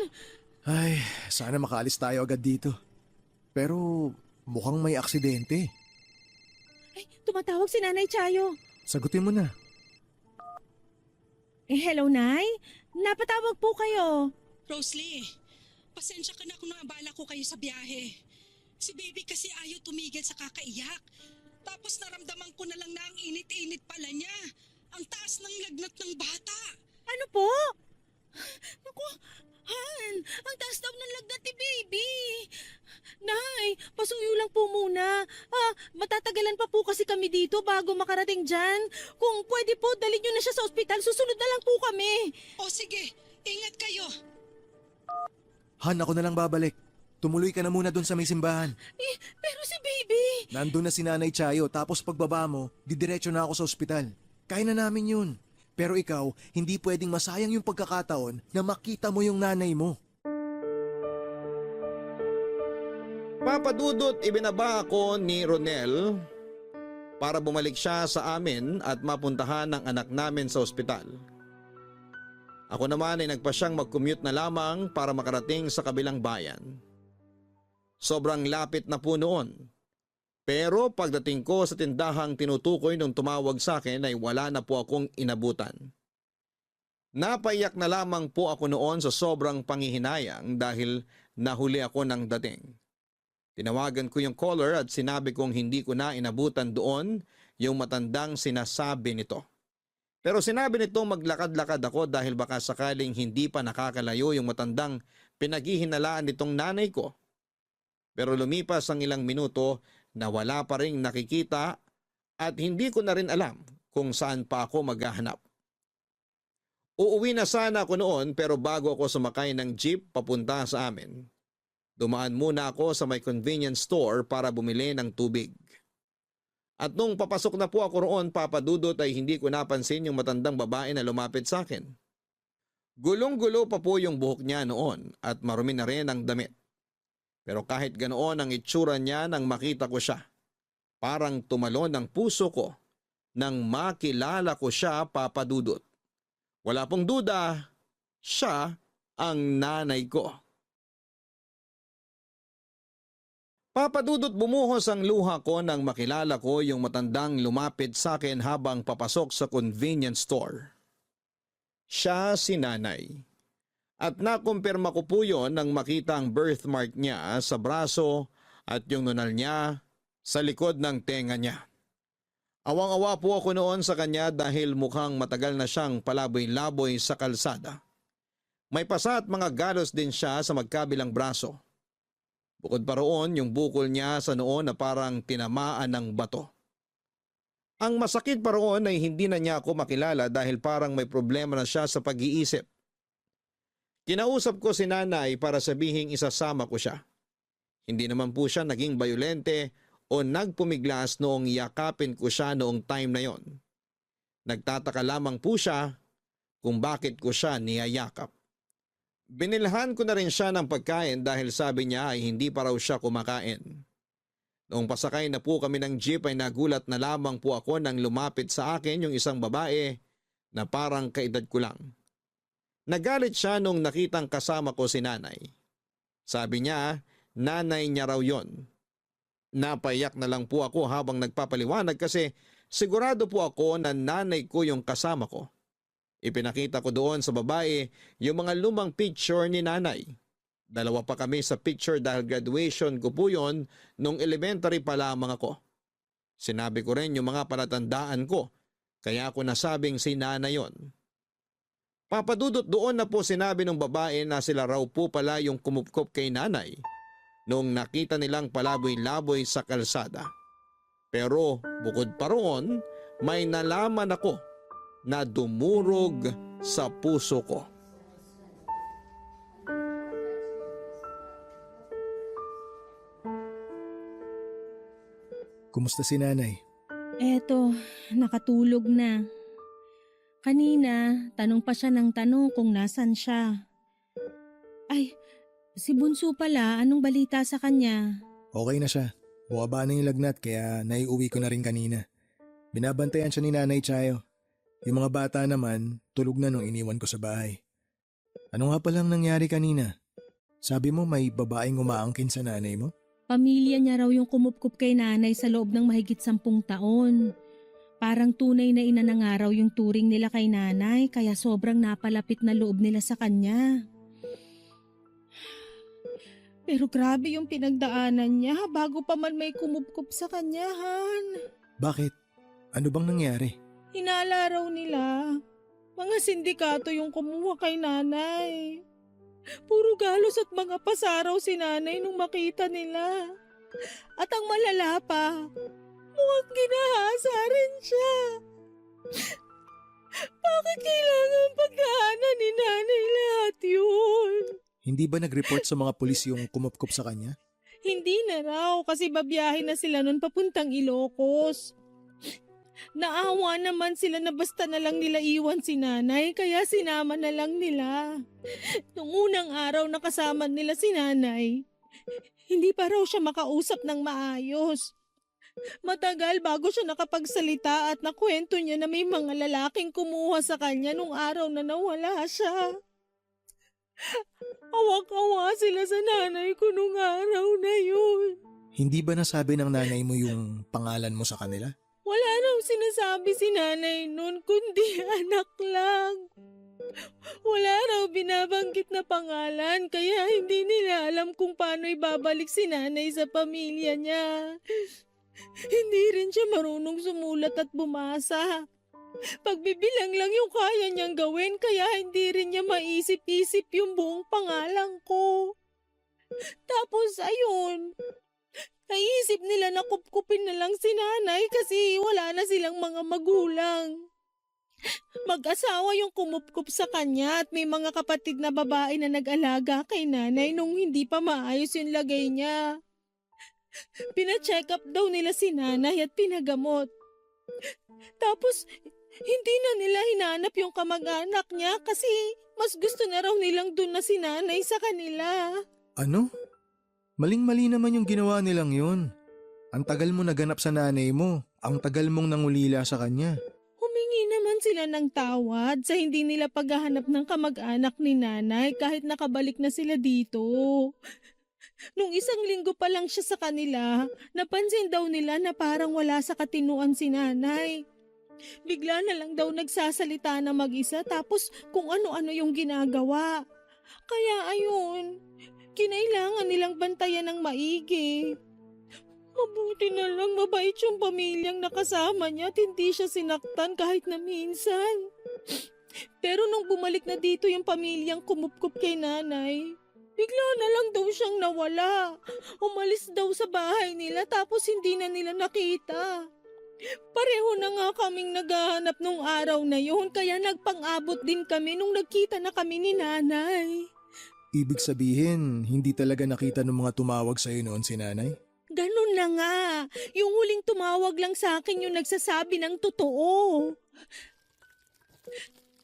Ay, sana makaalis tayo agad dito. Pero mukhang may aksidente. Ay, tumatawag si Nanay Chayo. Sagutin mo na. Hello, Nay? Napatawag po kayo. Rosalie, pasensya ka na kung naabala ko kayo sa biyahe. Si baby kasi ayaw tumigil sa kakaiyak. Tapos naramdaman ko na lang na ang init-init pala niya. Ang taas ng lagnat ng bata. Ano po? Naku, Han, ang taas daw ng lagnat ni baby. Nay, pasuyo lang po muna. Matatagalan pa po kasi kami dito bago makarating dyan. Kung pwede po, dalhin nyo na siya sa ospital. Susunod na lang po kami. O sige, ingat kayo. Han, ako na lang babalik. Tumuloy ka na muna doon sa may simbahan. Pero si baby... Nandun na si Nanay Chayo tapos pagbaba mo, didiretso na ako sa ospital. Kaya na namin yun. Pero ikaw, hindi pwedeng masayang yung pagkakataon na makita mo yung nanay mo. Papadudot ibinaba ako ni Ronel para bumalik siya sa amin at mapuntahan ng anak namin sa ospital. Ako naman ay nagpasyang mag-commute na lamang para makarating sa kabilang bayan. Sobrang lapit na po noon. Pero pagdating ko sa tindahang tinutukoy nung tumawag sa akin ay wala na po akong inabutan. Napaiyak na lamang po ako noon sa sobrang panghihinayang dahil nahuli ako ng dating. Tinawagan ko yung caller at sinabi kong hindi ko na inabutan doon yung matandang sinasabi nito. Pero sinabi nito maglakad-lakad ako dahil baka sakaling hindi pa nakakalayo yung matandang pinaghihinalaan nitong nanay ko. Pero lumipas ang ilang minuto na wala pa ring nakikita at hindi ko na rin alam kung saan pa ako maghahanap. Uuwi na sana ako noon pero bago ako sumakay ng jeep papunta sa amin, dumaan muna ako sa may convenience store para bumili ng tubig. At nung papasok na po ako roon, papadudot ay hindi ko napansin yung matandang babae na lumapit sa akin. Gulong-gulo pa po yung buhok niya noon at marumi na rin ang damit. Pero kahit ganoon ang itsura niya nang makita ko siya, parang tumalon ang puso ko nang makilala ko siya, papadudot. Wala pong duda, siya ang nanay ko. Papadudot, bumuhos ang luha ko nang makilala ko yung matandang lumapit sa akin habang papasok sa convenience store. Siya si nanay. At nakumpirma ko po yon nang makita ang birthmark niya sa braso at yung nunal niya sa likod ng tenga niya. Awang-awa po ako noon sa kanya dahil mukhang matagal na siyang palaboy-laboy sa kalsada. May pasa at mga galos din siya sa magkabilang braso. Bukod pa roon yung bukol niya sa noon na parang tinamaan ng bato. Ang masakit pa roon ay hindi na niya ako makilala dahil parang may problema na siya sa pag-iisip. Kinausap ko si nanay para sabihing isasama ko siya. Hindi naman po siya naging bayolente o nagpumiglas noong yakapin ko siya noong time na yon. Nagtataka lamang po siya kung bakit ko siya niyayakap. Binilhan ko na rin siya ng pagkain dahil sabi niya ay hindi pa raw siya kumakain. Noong pasakay na po kami ng jeep ay nagulat na lamang po ako nang lumapit sa akin yung isang babae na parang kaedad ko lang. Nagalit siya nung nakitang kasama ko si nanay. Sabi niya, nanay niya raw yon. Napaiyak na lang po ako habang nagpapaliwanag kasi sigurado po ako na nanay ko yung kasama ko. Ipinakita ko doon sa babae yung mga lumang picture ni nanay. Dalawa pa kami sa picture dahil graduation ko po yon nung elementary pa lamang ako. Sinabi ko rin yung mga palatandaan ko, kaya ako nasabing si nanay yon. Papadudot, doon na po sinabi ng babae na sila raw po pala yung kumupkop kay nanay noong nakita nilang palaboy-laboy sa kalsada. Pero bukod pa roon, may nalaman ako na dumurog sa puso ko. Kumusta si nanay? Eto, nakatulog na. Kanina, tanong pa siya ng tanong kung nasan siya. Ay, si Bunso pala, anong balita sa kanya? Okay na siya. Bumaba na yung lagnat kaya naiuwi ko na rin kanina. Binabantayan siya ni Nanay Chayo. Yung mga bata naman, tulog na nung iniwan ko sa bahay. Ano nga palang nangyari kanina? Sabi mo may babaeng umaangkin sa nanay mo? Pamilya niya raw yung kumupkup kay nanay sa loob ng mahigit 10 taon. Parang tunay na inanangaraw yung turing nila kay nanay kaya sobrang napalapit na loob nila sa kanya. Pero grabe yung pinagdaanan niya bago pa man may kumupkup sa kanya, Han. Bakit? Ano bang nangyari? Hinala raw nila. Mga sindikato yung kumuha kay nanay. Puro galos at mga pasaraw si nanay nung makita nila. At ang malala pa, mukhang ginahasa rin siya. Bakit kailangan pagdaanan ni nanay lahat yun? Hindi ba nag-report sa mga pulis yung kumupkop sa kanya? Hindi na raw kasi babiyahe na sila nun papuntang Ilocos. Naawa naman sila na basta na lang nila iwan si nanay kaya sinama na lang nila. Nung unang araw na kasama nila si nanay, hindi pa raw siya makausap ng maayos. Matagal bago siya nakapagsalita at nakwento niya na may mga lalaking kumuha sa kanya nung araw na nawala siya. Awak-awa sila sa nanay ko nung araw na yun. Hindi ba nasabi ng nanay mo yung pangalan mo sa kanila? Wala raw sinasabi si nanay nun, kundi anak lang. Wala raw binabanggit na pangalan, kaya hindi nila alam kung paano ibabalik si nanay sa pamilya niya. Hindi rin siya marunong sumulat at bumasa. Pagbibilang lang yung kaya niyang gawin, kaya hindi rin niya maisip-isip yung buong pangalan ko. Tapos ayun, naisip nila na kupkupin na lang si nanay kasi wala na silang mga magulang. Mag-asawa yung kumupkup sa kanya at may mga kapatid na babae na nag-alaga kay nanay nung hindi pa maayos yung lagay niya. Pina-check up daw nila si nanay at pinagamot. Tapos, hindi na nila hinanap yung kamag-anak niya kasi mas gusto na raw nilang dun na si nanay sa kanila. Ano? Maling-mali naman yung ginawa nilang yun. Ang tagal mo naganap sa nanay mo. Ang tagal mong nangulila sa kanya. Humingi naman sila ng tawad sa hindi nila paghahanap ng kamag-anak ni nanay kahit nakabalik na sila dito. Nung isang linggo pa lang siya sa kanila, napansin daw nila na parang wala sa katinuan si nanay. Bigla na lang daw nagsasalita na mag-isa tapos kung ano-ano yung ginagawa. Kaya ayun, kinailangan nilang bantayan ng maigi. Mabuti na lang mabait yung pamilyang nakasama niya at hindi siya sinaktan kahit na minsan. Pero nung bumalik na dito yung pamilyang kumupkup kay nanay, bigla na lang daw siyang nawala. Umalis daw sa bahay nila tapos hindi na nila nakita. Pareho na nga kaming naghahanap nung araw na yun kaya nagpang-abot din kami nung nagkita na kami ni nanay. Ibig sabihin, hindi talaga nakita ng mga tumawag sa'yo noon si nanay? Ganun na nga. Yung huling tumawag lang sa akin yung nagsasabi ng totoo.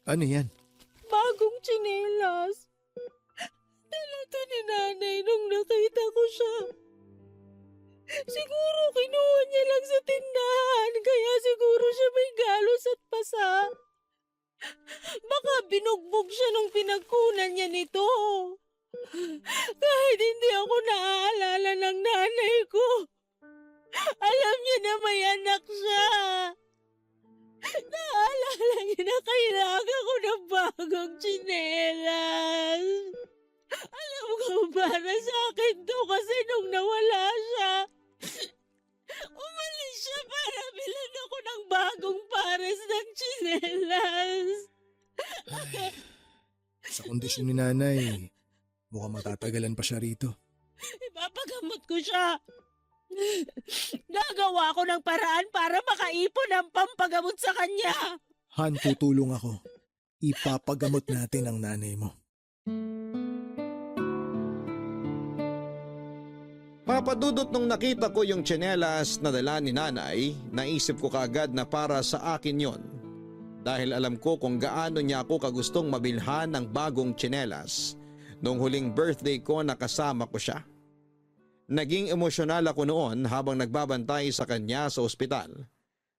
Ano yan? Bagong tsinelas. Dala to ni nanay nung nakita ko siya. Siguro kinuha niya lang sa tindahan, kaya siguro siya may galos at pasa. Baka binugbog siya nung pinagkunan niya nito. Kahit hindi ako naaalala ng nanay ko, alam niya na may anak siya. Naalala niya na kailangan ko ng bagong tsinelas. Alam ko para sa akin to kasi nung nawala siya, umalis siya para bilan ako ng bagong pares ng tsinelas. Sa kondisyon ni nanay, mukhang matatagalan pa siya rito. Ipapagamot ko siya. Gagawa ko ng paraan para makaipon ng pampagamot sa kanya. Han, tutulong ako. Ipapagamot natin ang nanay mo. Papadudot nung nakita ko yung tsinelas na dala ni nanay, naisip ko kaagad na para sa akin yon. Dahil alam ko kung gaano niya ako kagustong mabilhan ng bagong tsinelas nung huling birthday ko na kasama ko siya. Naging emosyonal ako noon habang nagbabantay sa kanya sa ospital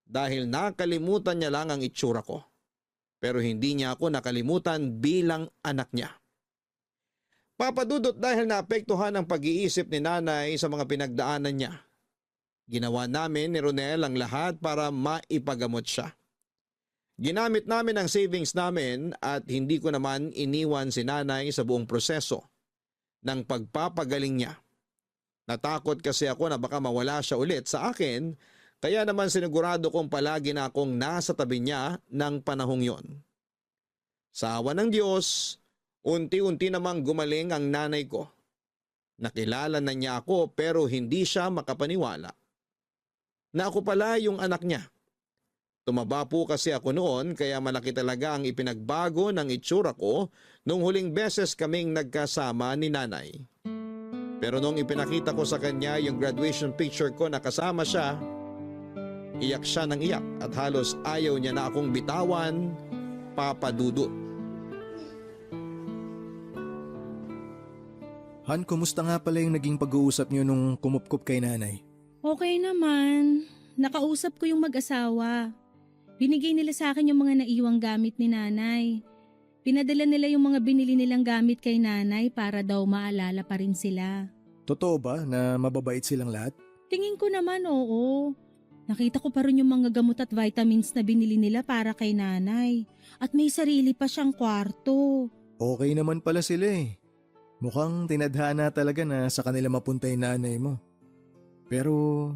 dahil nakalimutan niya lang ang itsura ko. Pero hindi niya ako nakalimutan bilang anak niya. Papadudot dahil naapektuhan ang pag-iisip ni nanay sa mga pinagdaanan niya. Ginawa namin ni Ronel ang lahat para maipagamot siya. Ginamit namin ang savings namin at hindi ko naman iniwan si nanay sa buong proseso ng pagpapagaling niya. Natakot kasi ako na baka mawala siya ulit sa akin, kaya naman sinigurado kong palagi na akong nasa tabi niya ng panahong yon. Sa awa ng Diyos, unti-unti namang gumaling ang nanay ko. Nakilala na niya ako pero hindi siya makapaniwala na ako pala yung anak niya. Tumaba po kasi ako noon kaya malaki talaga ang ipinagbago ng itsura ko nung huling beses kaming nagkasama ni nanay. Pero nung ipinakita ko sa kanya yung graduation picture ko na kasama siya, iyak siya ng iyak at halos ayaw niya na akong bitawan, papadudot. Han, kumusta nga pala yung naging pag-uusap niyo nung kumupkup kay nanay? Okay naman. Nakausap ko yung mag-asawa. Binigay nila sa akin yung mga naiwang gamit ni nanay. Pinadala nila yung mga binili nilang gamit kay nanay para daw maalala pa rin sila. Totoo ba na mababait silang lahat? Tingin ko naman oo. Nakita ko pa rin yung mga gamot at vitamins na binili nila para kay nanay. At may sarili pa siyang kwarto. Okay naman pala sila eh. Mukhang tinadhana talaga na sa kanila mapunta yung nanay mo. Pero,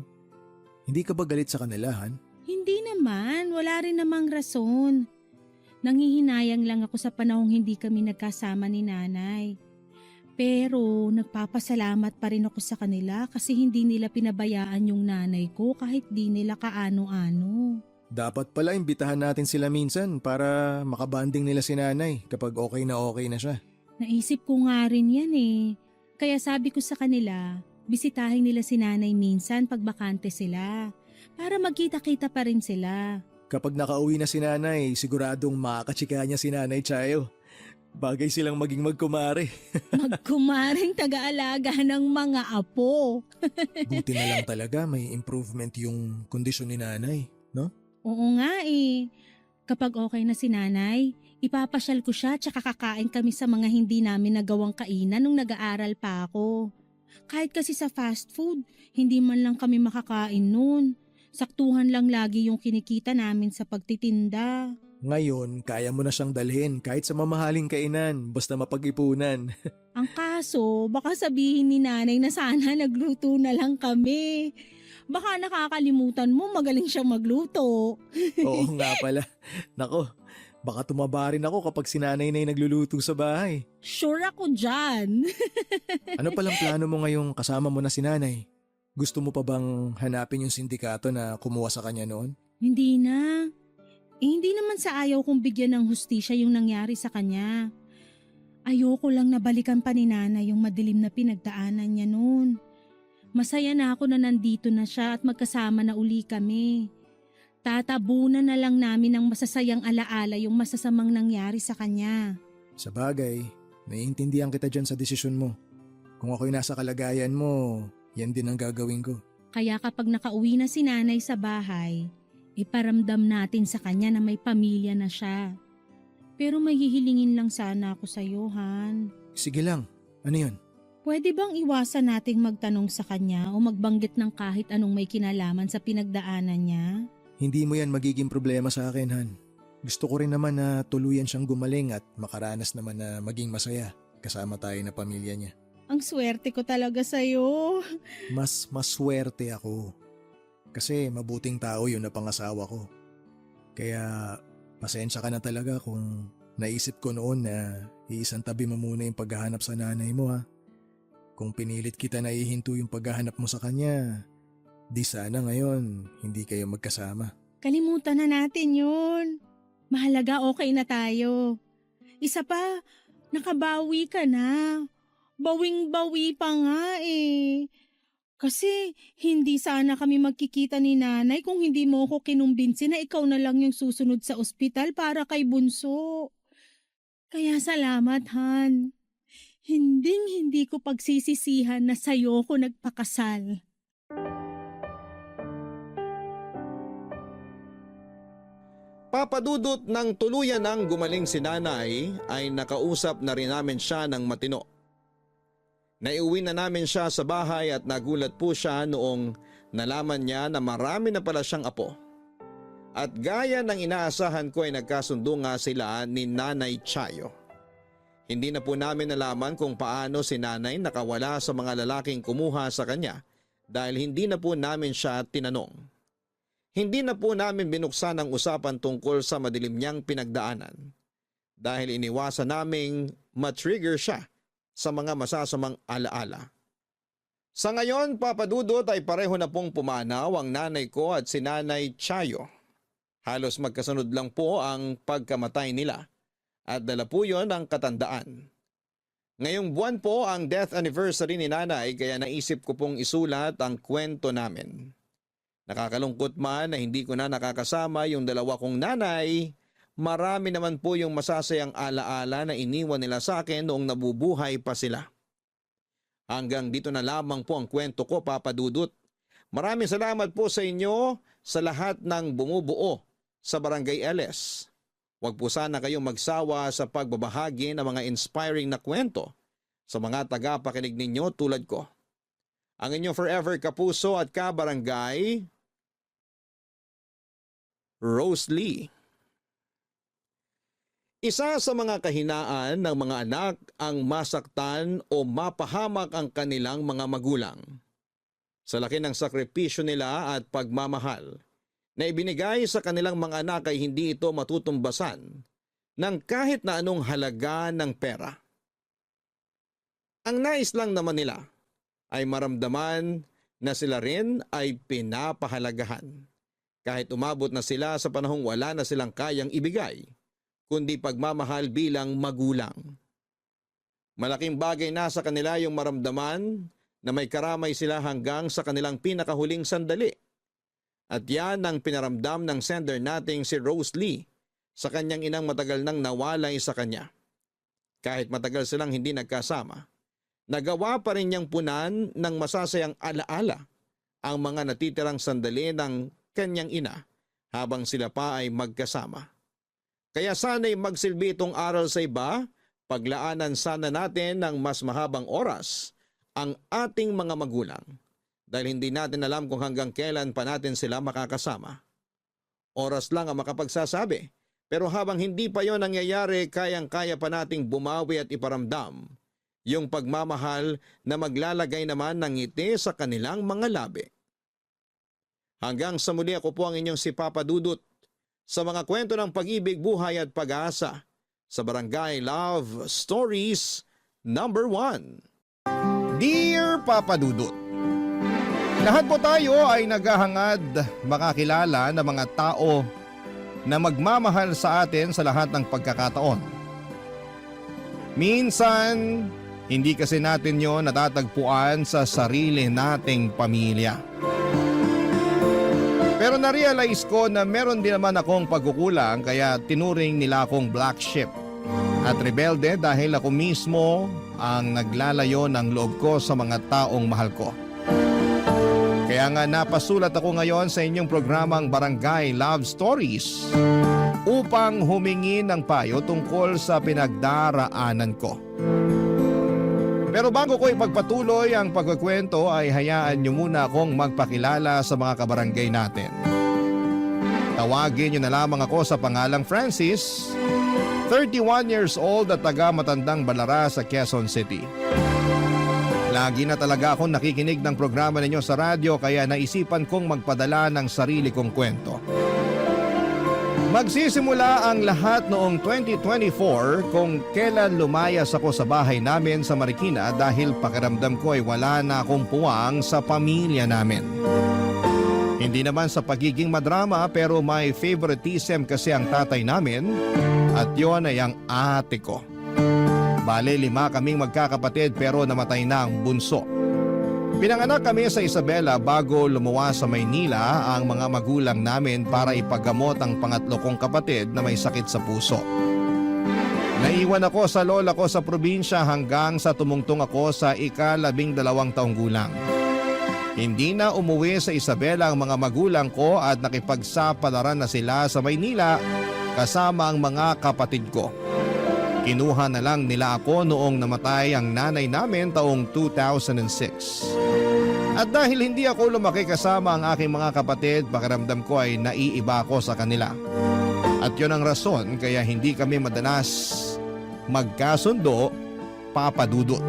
hindi ka ba galit sa kanila, Han? Hindi naman, wala rin namang rason. Nanghihinayang lang ako sa panahong hindi kami nagkasama ni nanay. Pero nagpapasalamat pa rin ako sa kanila kasi hindi nila pinabayaan yung nanay ko kahit di nila kaano-ano. Dapat pala imbitahan natin sila minsan para makabanding nila si nanay kapag okay na siya. Naisip ko nga rin yan eh. Kaya sabi ko sa kanila, bisitahin nila si nanay minsan pag bakante sila. Para magkita-kita pa rin sila. Kapag nakauwi na si nanay, siguradong makakachika niya si nanay Chayo. Bagay silang maging magkumare. Magkumaring taga-alaga ng mga apo. Buti na lang talaga may improvement yung kondisyon ni nanay, no? Oo nga eh. Kapag okay na si nanay, ipapasyal ko siya tsaka kakain kami sa mga hindi namin nagawang kainan nung nag-aaral pa ako. Kahit kasi sa fast food, hindi man lang kami makakain nun. Saktuhan lang lagi yung kinikita namin sa pagtitinda. Ngayon, kaya mo na siyang dalhin kahit sa mamahaling kainan basta mapag-ipunan. Ang kaso, baka sabihin ni nanay na sana nagluto na lang kami. Baka nakakalimutan mo magaling siyang magluto. Oo nga pala. Nako, baka tumaba rin ako kapag si nanay na yung nagluluto sa bahay. Sure ako dyan. Ano palang plano mo ngayong kasama mo na si nanay? Gusto mo pa bang hanapin yung sindikato na kumuha sa kanya noon? Hindi na. Hindi naman sa ayaw kong bigyan ng hustisya yung nangyari sa kanya. Ayoko lang na balikan pa ni nanay yung madilim na pinagdaanan niya noon. Masaya na ako na nandito na siya at magkasama na uli kami. Tatabunan na lang namin ng masasayang alaala yung masasamang nangyari sa kanya. Sa bagay, naiintindihan kita dyan sa desisyon mo. Kung ako'y nasa kalagayan mo, yan din ang gagawin ko. Kaya kapag nakauwi na si nanay sa bahay, iparamdam natin sa kanya na may pamilya na siya. Pero may hihilingin lang sana ako sa iyo, Han. Sige lang, ano yun? Pwede bang iwasan nating magtanong sa kanya o magbanggit ng kahit anong may kinalaman sa pinagdaanan niya? Hindi mo yan magiging problema sa akin, Han. Gusto ko rin naman na tuluyan siyang gumaling at makaranas naman na maging masaya kasama tayo na pamilya niya. Ang swerte ko talaga sa'yo. Mas maswerte ako. Kasi mabuting tao yun na pangasawa ko. Kaya pasensya ka na talaga kung naisip ko noon na iisang tabi mo muna yung paghahanap sa nanay mo, ha. Kung pinilit kita na ihinto yung paghahanap mo sa kanya, di sana ngayon hindi kayo magkasama. Kalimutan na natin yun. Mahalaga okay na tayo. Isa pa, nakabawi ka na. Bawing-bawi pa nga eh. Kasi hindi sana kami magkikita ni nanay kung hindi mo ko kinumbinsi na ikaw na lang yung susunod sa ospital para kay Bunso. Kaya salamat, Han. Hindi ko pagsisisihan na sa'yo ko nagpakasal. Papadudot ng tuluyan ng gumaling si nanay ay nakausap na rin namin siya ng matino. Naiuwi na namin siya sa bahay at nagulat po siya noong nalaman niya na marami na pala siyang apo. At gaya ng inaasahan ko ay nagkasundo nga sila ni Nanay Chayo. Hindi na po namin nalaman kung paano si nanay nakawala sa mga lalaking kumuha sa kanya dahil hindi na po namin siya tinanong. Hindi na po namin binuksan ang usapan tungkol sa madilim niyang pinagdaanan dahil iniwasan naming matrigger siya sa mga masasamang alaala. Sa ngayon, papadudot ay pareho na pong pumanaw ang nanay ko at si Nanay Chayo. Halos magkasunod lang po ang pagkamatay nila at dala po yon ang katandaan. Ngayong buwan po ang death anniversary ni nanay kaya naisip ko pong isulat ang kwento namin. Nakakalungkot man na hindi ko na nakakasama yung dalawa kong nanay, marami naman po yung masasayang alaala na iniwan nila sa akin noong nabubuhay pa sila. Hanggang dito na lamang po ang kwento ko, Papa Dudut. Maraming salamat po sa inyo sa lahat ng bumubuo sa Barangay LS. Huwag po sana kayong magsawa sa pagbabahagi ng mga inspiring na kwento sa mga tagapakinig ninyo tulad ko. Ang inyong forever kapuso at kabarangay, Rose Lee. Isa sa mga kahinaan ng mga anak ang masaktan o mapahamak ang kanilang mga magulang. Sa laki ng sakripisyo nila at pagmamahal na ibinigay sa kanilang mga anak ay hindi ito matutumbasan ng kahit na anong halaga ng pera. Ang nais lang naman nila ay maramdaman na sila rin ay pinapahalagahan. Kahit umabot na sila sa panahong wala na silang kayang ibigay, kundi pagmamahal bilang magulang. Malaking bagay na sa kanila yung maramdaman na may karamay sila hanggang sa kanilang pinakahuling sandali. At yan ang pinaramdam ng sender nating si Rose Lee sa kanyang inang matagal nang nawalay sa kanya. Kahit matagal silang hindi nagkasama, nagawa pa rin niyang punan ng masasayang alaala ang mga natitirang sandali ng kanyang ina habang sila pa ay magkasama. Kaya sana'y magsilbi itong aral sa iba, paglaanan sana natin ng mas mahabang oras ang ating mga magulang dahil hindi natin alam kung hanggang kailan pa natin sila makakasama. Oras lang ang makapagsasabi, pero habang hindi pa yon nangyayari, kayang-kaya pa nating bumawi at iparamdam yung pagmamahal na maglalagay naman ng ngiti sa kanilang mga labi. Hanggang sa muli, ako po ang inyong si Papa Dudut sa mga kwento ng pag-ibig, buhay at pag-asa sa Barangay Love Stories number 1. Dear Papa Dudut, lahat po tayo ay naghahangad makakilala ng mga tao na magmamahal sa atin sa lahat ng pagkakataon. Minsan, hindi kasi natin yon natatagpuan sa sarili nating pamilya. Pero na-realize ko na meron din naman akong pagkukulang kaya tinuring nila akong black sheep at rebelde dahil ako mismo ang naglalayo ng loob ko sa mga taong mahal ko. Kaya nga napasulat ako ngayon sa inyong programang Barangay Love Stories upang humingi ng payo tungkol sa pinagdaraanan ko. Pero bago ko ipagpatuloy ang pagkukwento ay hayaan niyo muna akong magpakilala sa mga kabarangay natin. Tawagin niyo na lamang ako sa pangalang Francis, 31 years old at taga Matandang Balara sa Quezon City. Lagi na talaga akong nakikinig ng programa ninyo sa radyo kaya naisipan kong magpadala ng sarili kong kwento. Magsisimula ang lahat noong 2024 kung kailan lumayas ako sa bahay namin sa Marikina dahil pakiramdam ko ay wala na akong puwang sa pamilya namin. Hindi naman sa pagiging madrama pero may favoritism kasi ang tatay namin at yon ay ang ate ko. Bale 5 kaming magkakapatid pero namatay na ang bunso. Pinanganak kami sa Isabela bago lumuwas sa Maynila ang mga magulang namin para ipagamot ang pangatlo kong kapatid na may sakit sa puso. Naiwan ako sa lola ko sa probinsya hanggang sa tumungtong ako sa ika-12 taong gulang. Hindi na umuwi sa Isabela ang mga magulang ko at nakipagsapalaran na sila sa Maynila kasama ang mga kapatid ko. Kinuha na lang nila ako noong namatay ang nanay namin taong 2006. At dahil hindi ako lumaki kasama ang aking mga kapatid, pakiramdam ko ay naiiba ako sa kanila. At yun ang rason kaya hindi kami madalas magkasundo, Papa Dudut.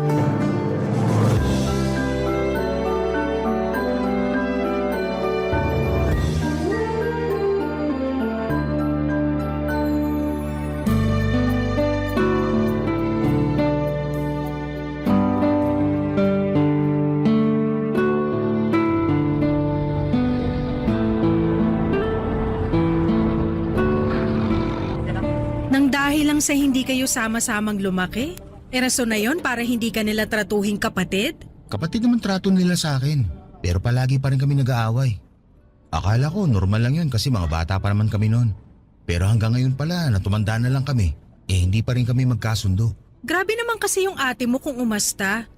Nang dahil lang sa hindi kayo sama-samang lumaki? Rason na yon para hindi ka nila tratuhing kapatid? Kapatid naman trato nila sa akin, pero palagi pa rin kami nag-aaway. Akala ko normal lang yun kasi mga bata pa naman kami noon. Pero hanggang ngayon pala na tumanda na lang kami, hindi pa rin kami magkasundo. Grabe naman kasi yung ate mo kung umasta.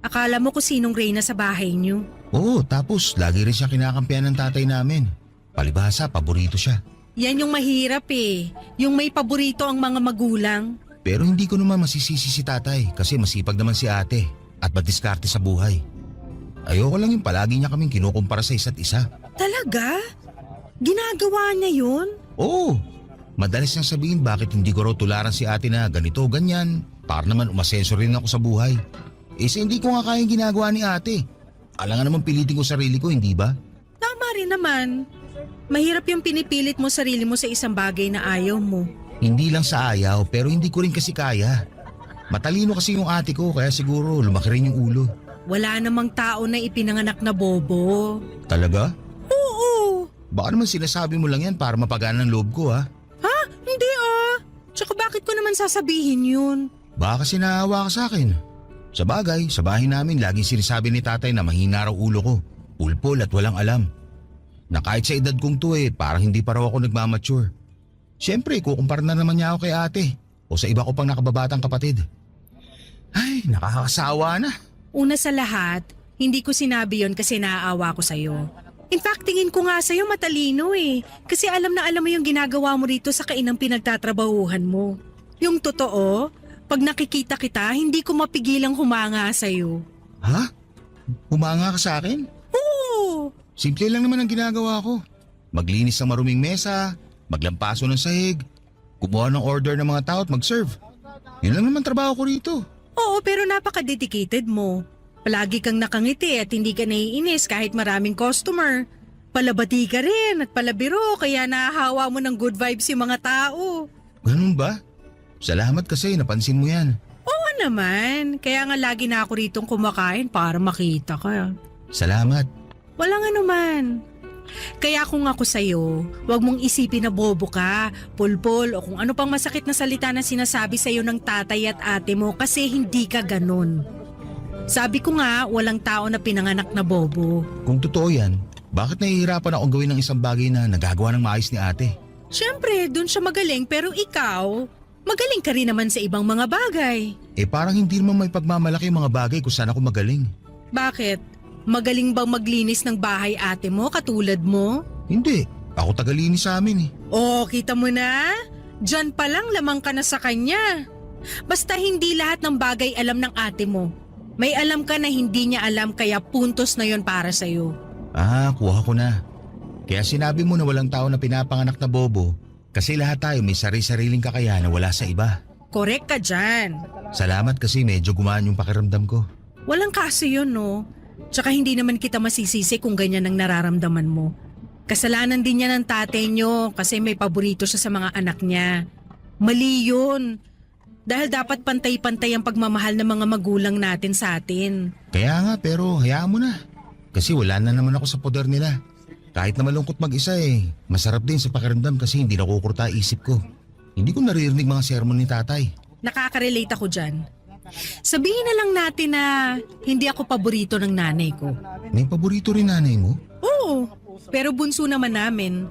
Akala mo kung sinong reyna sa bahay niyo. Oo, tapos lagi rin siya kinakampihan ng tatay namin. Palibhasa, paborito siya. Yan yung mahirap eh. Yung may paborito ang mga magulang. Pero hindi ko naman masisisi si tatay kasi masipag naman si ate at madiskarte sa buhay. Ayoko lang yung palagi niya kaming kinukumpara sa isa't isa. Talaga? Ginagawa niya yun? Oo, madalas niyang sabihin bakit hindi ko raw tularan si ate na ganito, ganyan. Para naman umasenso rin ako sa buhay. Sa hindi ko nga kayang ginagawa ni ate. Alangan naman pilitin ko sarili ko, hindi ba? Tama rin naman. Mahirap yung pinipilit mo sarili mo sa isang bagay na ayaw mo. Hindi lang sa ayaw pero hindi ko rin kasi kaya. Matalino kasi yung ate ko kaya siguro lumaki rin yung ulo. Wala namang tao na ipinanganak na bobo. Talaga? Oo. Baka naman sinasabi mo lang yan para mapagana ng loob ko ha? Ha? Hindi ah. Tsaka bakit ko naman sasabihin yun? Baka kasi naawa ka sa akin. Sa bagay, sa bahay namin laging sinasabi ni tatay na mahina raw ulo ko. Pulpul at walang alam. Na kahit sa edad kong to parang hindi pa raw ako nagmamature. Siyempre, kukumpara na naman niya ako kay ate o sa iba ko pang nakababatang kapatid. Ay, nakakasawa na. Una sa lahat, hindi ko sinabi yon kasi naaawa ko sa'yo. In fact, tingin ko nga sa'yo matalino eh. Kasi alam na alam mo yung ginagawa mo rito sa kainang pinagtatrabahuhan mo. Yung totoo, pag nakikita kita, hindi ko mapigilang humanga sa'yo. Ha? Humanga ka sa akin? Oo! Simple lang naman ang ginagawa ko. Maglinis ng maruming mesa, maglampaso ng sahig, kumuha ng order ng mga tao at mag-serve. Yun lang naman trabaho ko rito. Oo, pero napaka-dedicated mo. Palagi kang nakangiti at hindi ka naiinis kahit maraming customer. Palabati ka rin at palabiro kaya nahahawa mo ng good vibes yung mga tao. Ganun ba? Salamat kasi napansin mo yan. Oo naman, kaya nga lagi na ako ritong kumakain para makita ka. Salamat. Walang anuman. Kaya kung ako sa'yo, wag mong isipin na bobo ka, pulpol o kung ano pang masakit na salita na sinasabi sa'yo ng tatay at ate mo kasi hindi ka ganun. Sabi ko nga, walang tao na pinanganak na bobo. Kung totoo yan, bakit nahihirapan akong gawin ng isang bagay na nagagawa ng maayos ni ate? Siyempre, dun siya magaling pero ikaw, magaling ka rin naman sa ibang mga bagay. Parang hindi naman may pagmamalaki yung mga bagay kung saan ako magaling. Bakit? Magaling bang maglinis ng bahay ate mo katulad mo? Hindi, ako tagalinis sa amin Oh, kita mo na? Diyan pa lang lamang ka na sa kanya. Basta hindi lahat ng bagay alam ng ate mo. May alam ka na hindi niya alam kaya puntos na yon para sa'yo. Kuha ko na. Kaya sinabi mo na walang tao na pinapanganak na bobo kasi lahat tayo may sarili-sariling kakayahan na wala sa iba. Correct ka dyan. Salamat kasi medyo gumaan yung pakiramdam ko. Walang kaso yun, no? Tsaka hindi naman kita masisisi kung ganyan ang nararamdaman mo. Kasalanan din niya ng tatay niyo kasi may paborito siya sa mga anak niya. Mali yun. Dahil dapat pantay-pantay ang pagmamahal ng mga magulang natin sa atin. Kaya nga pero hayaan mo na. Kasi wala na naman ako sa poder nila. Kahit na malungkot mag-isa masarap din sa pakiramdam kasi hindi nakukurta isip ko. Hindi ko naririnig mga sermon ni tatay. Nakaka-relate ako dyan. Sabihin na lang natin na hindi ako paborito ng nanay ko. May paborito rin nanay mo? Oo, pero bunso naman namin.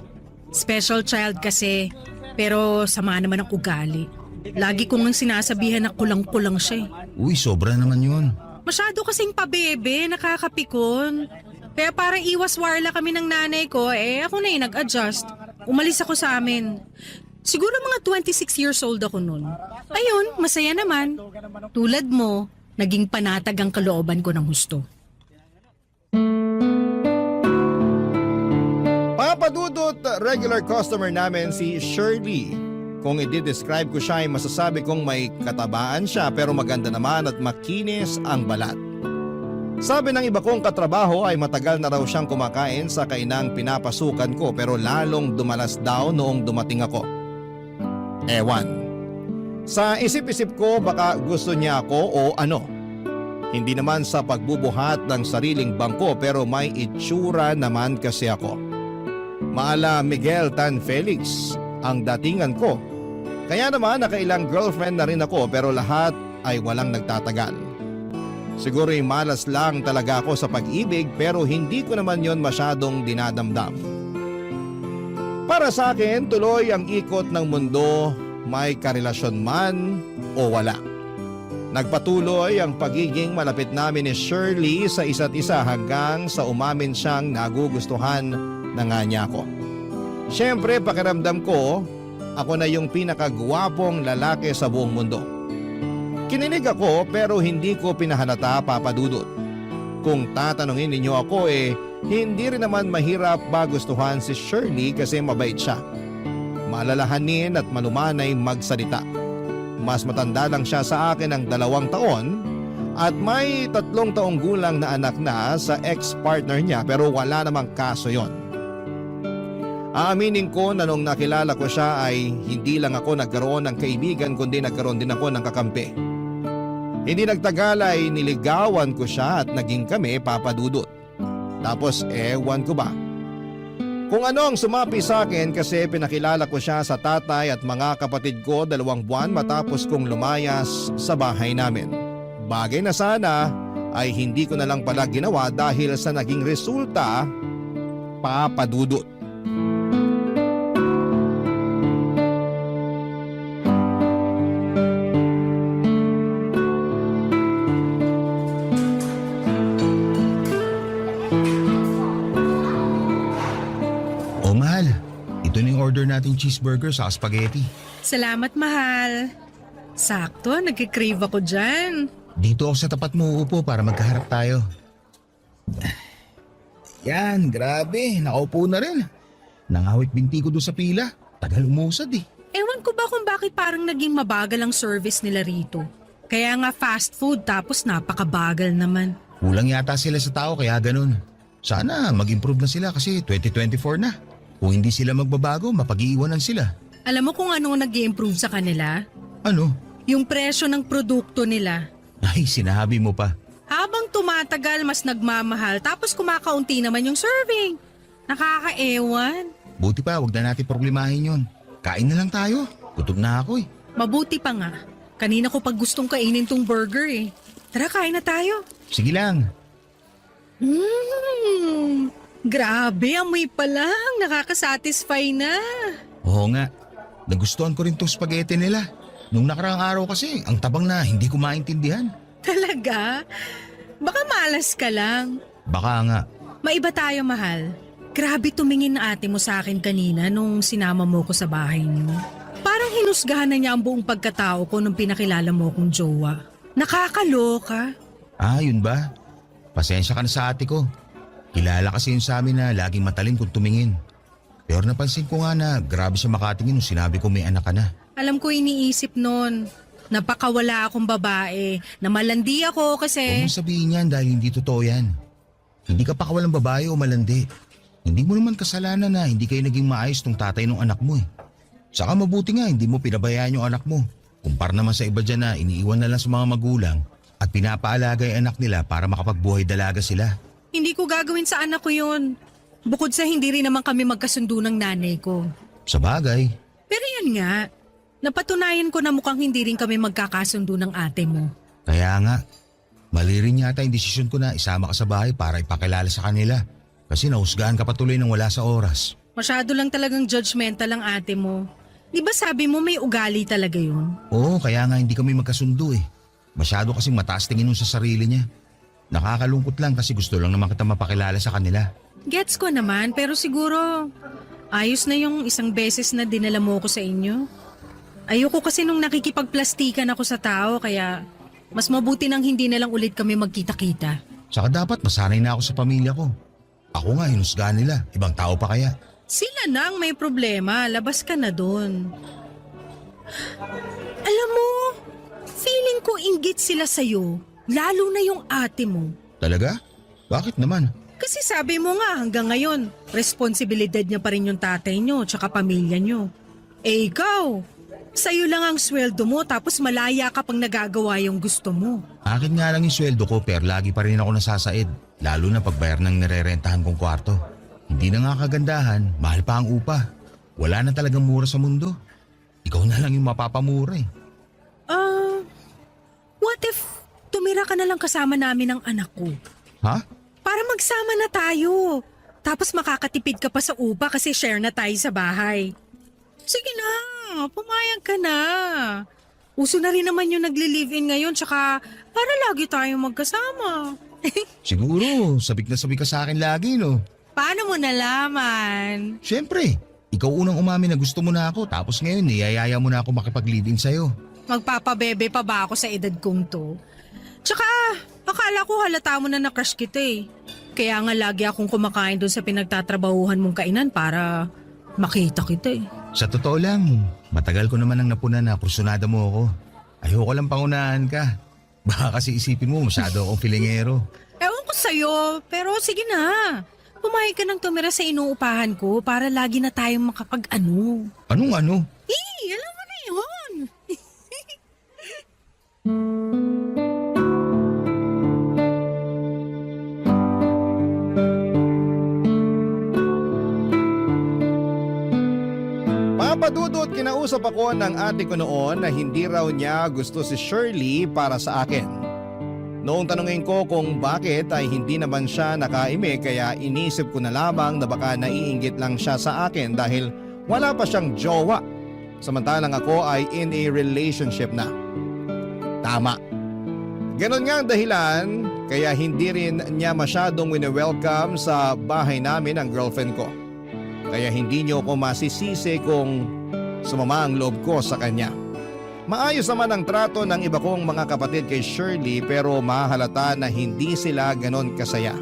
Special child kasi, pero sama naman ang ugali. Lagi kong nang sinasabihan na kulang-kulang siya. Uy, sobra naman yun. Masyado kasing pabebe, nakakapikon. Kaya para iwas warla kami ng nanay ko, ako na yung nag-adjust. Umalis ako sa amin. Siguro mga 26 years old ako noon. Ayun, masaya naman. Tulad mo, naging panatag ang kalooban ko ng husto. Papadudot, regular customer namin si Shirley. Kung i-describe ko siya ay masasabi kong may katabaan siya pero maganda naman at makinis ang balat. Sabi ng iba kong katrabaho ay matagal na raw siyang kumakain sa kainang pinapasukan ko pero lalong dumalas daw noong dumating ako. Ewan. Sa isip-isip ko baka gusto niya ako o ano. Hindi naman sa pagbubuhat ng sariling bangko pero may itsura naman kasi ako. Maala Miguel Tan Felix ang datingan ko. Kaya naman nakailang girlfriend na rin ako pero lahat ay walang nagtatagal. Siguro'y malas lang talaga ako sa pag-ibig pero hindi ko naman yon masyadong dinadamdam. Para sa akin, tuloy ang ikot ng mundo, may karelasyon man o wala. Nagpatuloy ang pagiging malapit namin ni Shirley sa isa't isa hanggang sa umamin siyang nagugustuhan na nga niya ako. Siyempre pakiramdam ko, ako na yung pinakagwapong lalaki sa buong mundo. Kinilig ako pero hindi ko pinahalata, Papa Dudut. Kung tatanungin ninyo ako hindi rin naman mahirap magustuhan si Shirley kasi mabait siya. Malalahanin at malumanay magsalita. Mas matanda lang siya sa akin ng 2 taon at may 3 taong gulang na anak na sa ex-partner niya pero wala namang kaso yon. Aaminin ko na nung nakilala ko siya ay hindi lang ako nagkaroon ng kaibigan kundi nagkaroon din ako ng kakampi. Hindi nagtagal ay niligawan ko siya at naging kami, Papa Dudut. Tapos ewan ko ba kung ano ang sumapi sa akin kasi pinakilala ko siya sa tatay at mga kapatid ko 2 buwan matapos kong lumayas sa bahay namin. Bagay na sana ay hindi ko na lang pala ginawa dahil sa naging resulta, Papa Dudut. Oh, mahal. Ito na yung order nating cheeseburger sa spaghetti. Salamat, mahal. Sakto, nagkikrave ako dyan. Dito ako sa tapat mo uupo para magkaharap tayo. Yan, grabe. Nakaupo na rin. Nangawit binti ko doon sa pila. Tagal umusad eh. Ewan ko ba kung bakit parang naging mabagal ang service nila rito. Kaya nga fast food tapos napakabagal naman. Kulang yata sila sa tao kaya ganun. Sana mag-improve na sila kasi 2024 na. Kung hindi sila magbabago, mapag-iiwanan sila. Alam mo kung ano nag-i-improve sa kanila? Ano? Yung presyo ng produkto nila. Ay, sinabi mo pa. Habang tumatagal, mas nagmamahal tapos kumakaunti naman yung serving. Nakakaewan. Buti pa, wag na natin problemahin yun. Kain na lang tayo. Gutom na ako eh. Mabuti pa nga. Kanina ko pag gustong kainin tong burger eh. Tara, kain na tayo. Sige lang. Grabe, amoy pa lang. Nakakasatisfy na. Oo nga. Nagustuhan ko rin tong spaghetti nila. Nung nakaraang araw kasi, ang tabang na hindi ko maintindihan. Talaga? Baka malas ka lang. Baka nga. Maiba tayo, mahal. Grabe tumingin na ate mo sa akin kanina nung sinama mo ko sa bahay niyo. Parang hinusgahan na niya ang buong pagkatao ko nung pinakilala mo kong jowa. Nakakaloka. Ah, yun ba? Pasensya ka na sa ate ko. Kilala kasi yun sa amin na laging matalim kung tumingin. Pero napansin ko nga na grabe siya makatingin nung sinabi ko may anak ka na. Alam ko iniisip nun. Napakawala akong babae. Na malandi ako Huwag kasi... mo sabihin yan dahil hindi totoo yan. Hindi ka pa kawalang babae o malandi. Hindi mo naman kasalanan na hindi kayo naging maayos tong tatay ng anak mo eh. Saka mabuti nga hindi mo pinabayaan yung anak mo. Kumpara naman sa iba dyan na iniiwan na lang sa mga magulang at pinapaalaga yung anak nila para makapagbuhay dalaga sila. Hindi ko gagawin sa anak ko yun. Bukod sa hindi rin naman kami magkasundo ng nanay ko. Sa bagay. Pero yan nga, napatunayan ko na mukhang hindi rin kami magkakasundo ng ate mo. Kaya nga, mali rin yata yung desisyon ko na isama ka sa bahay para ipakilala sa kanila. Kasi nahusgahan ka patuloy nang wala sa oras. Masyado lang talagang judgmental ang ate mo. Di ba sabi mo may ugali talaga yun? Oo, kaya nga hindi kami magkasundo eh. Masyado kasing mataas tingin nun sa sarili niya. Nakakalungkot lang kasi gusto lang naman kita mapakilala sa kanila. Gets ko naman pero siguro ayos na yung isang beses na dinala mo ko sa inyo. Ayoko kasi nung nakikipagplastikan ako sa tao kaya mas mabuti nang hindi na lang ulit kami magkita-kita. Saka dapat masanay na ako sa pamilya ko. Ako nga hinusgahan nila, ibang tao pa kaya. Sila na ang may problema, labas ka na dun. Alam mo, feeling ko inggit sila sa'yo, lalo na yung ate mo. Talaga? Bakit naman? Kasi sabi mo nga hanggang ngayon, responsibilidad niya pa rin yung tatay niyo tsaka pamilya niyo. Eh ikaw, sa'yo lang ang sweldo mo tapos malaya ka pang nagagawa yung gusto mo. Akin nga lang yung sweldo ko pero lagi pa rin ako nasasaid. Lalo na pagbayar ng nirerentahan kong kwarto. Hindi na nga kagandahan, mahal pa ang upa. Wala na talagang mura sa mundo. Ikaw na lang yung mapapamura eh. What if tumira ka na lang kasama namin ng anak ko? Ha? Para magsama na tayo. Tapos makakatipid ka pa sa upa kasi share na tayo sa bahay. Sige na, pumayag ka na. Uso na rin naman yung nagli-live-in ngayon, tsaka para lagi tayong magkasama. Siguro, sabik na sabik ka sa akin lagi, no? Paano mo nalaman? Siyempre, ikaw unang umamin na gusto mo na ako tapos ngayon niyayaya mo na ako makipag-live-in sa'yo. Magpapabebe pa ba ako sa edad kong to? Tsaka, akala ko halata mo na na-crush kita eh. Kaya nga lagi akong kumakain doon sa pinagtatrabahuhan mong kainan para makita kita eh. Sa totoo lang, matagal ko naman ang napuna na kursunada mo ako. Ayoko lang pangunahan ka. Baka kasi isipin mo masyado akong filingero. Ewan ko sa'yo, pero sige na. Pumayag ka ng tumira sa inuupahan ko para lagi na tayong makapag-ano. Anong ano? Alam mo na yun. Papadudot, kinausap ako ng ate ko noon na hindi raw niya gusto si Shirley para sa akin. Noong tanungin ko kung bakit ay hindi naman siya nakaime kaya inisip ko na lamang na baka naiinggit lang siya sa akin dahil wala pa siyang jowa. Samantalang ako ay in a relationship na. Tama. Ganon nga ang dahilan kaya hindi rin niya masyadong wini-welcome sa bahay namin ang girlfriend ko. Kaya hindi niyo ako masisisi kung sumama ang loob ko sa kanya. Maayos naman ang trato ng iba kong mga kapatid kay Shirley pero mahalata na hindi sila ganon kasaya.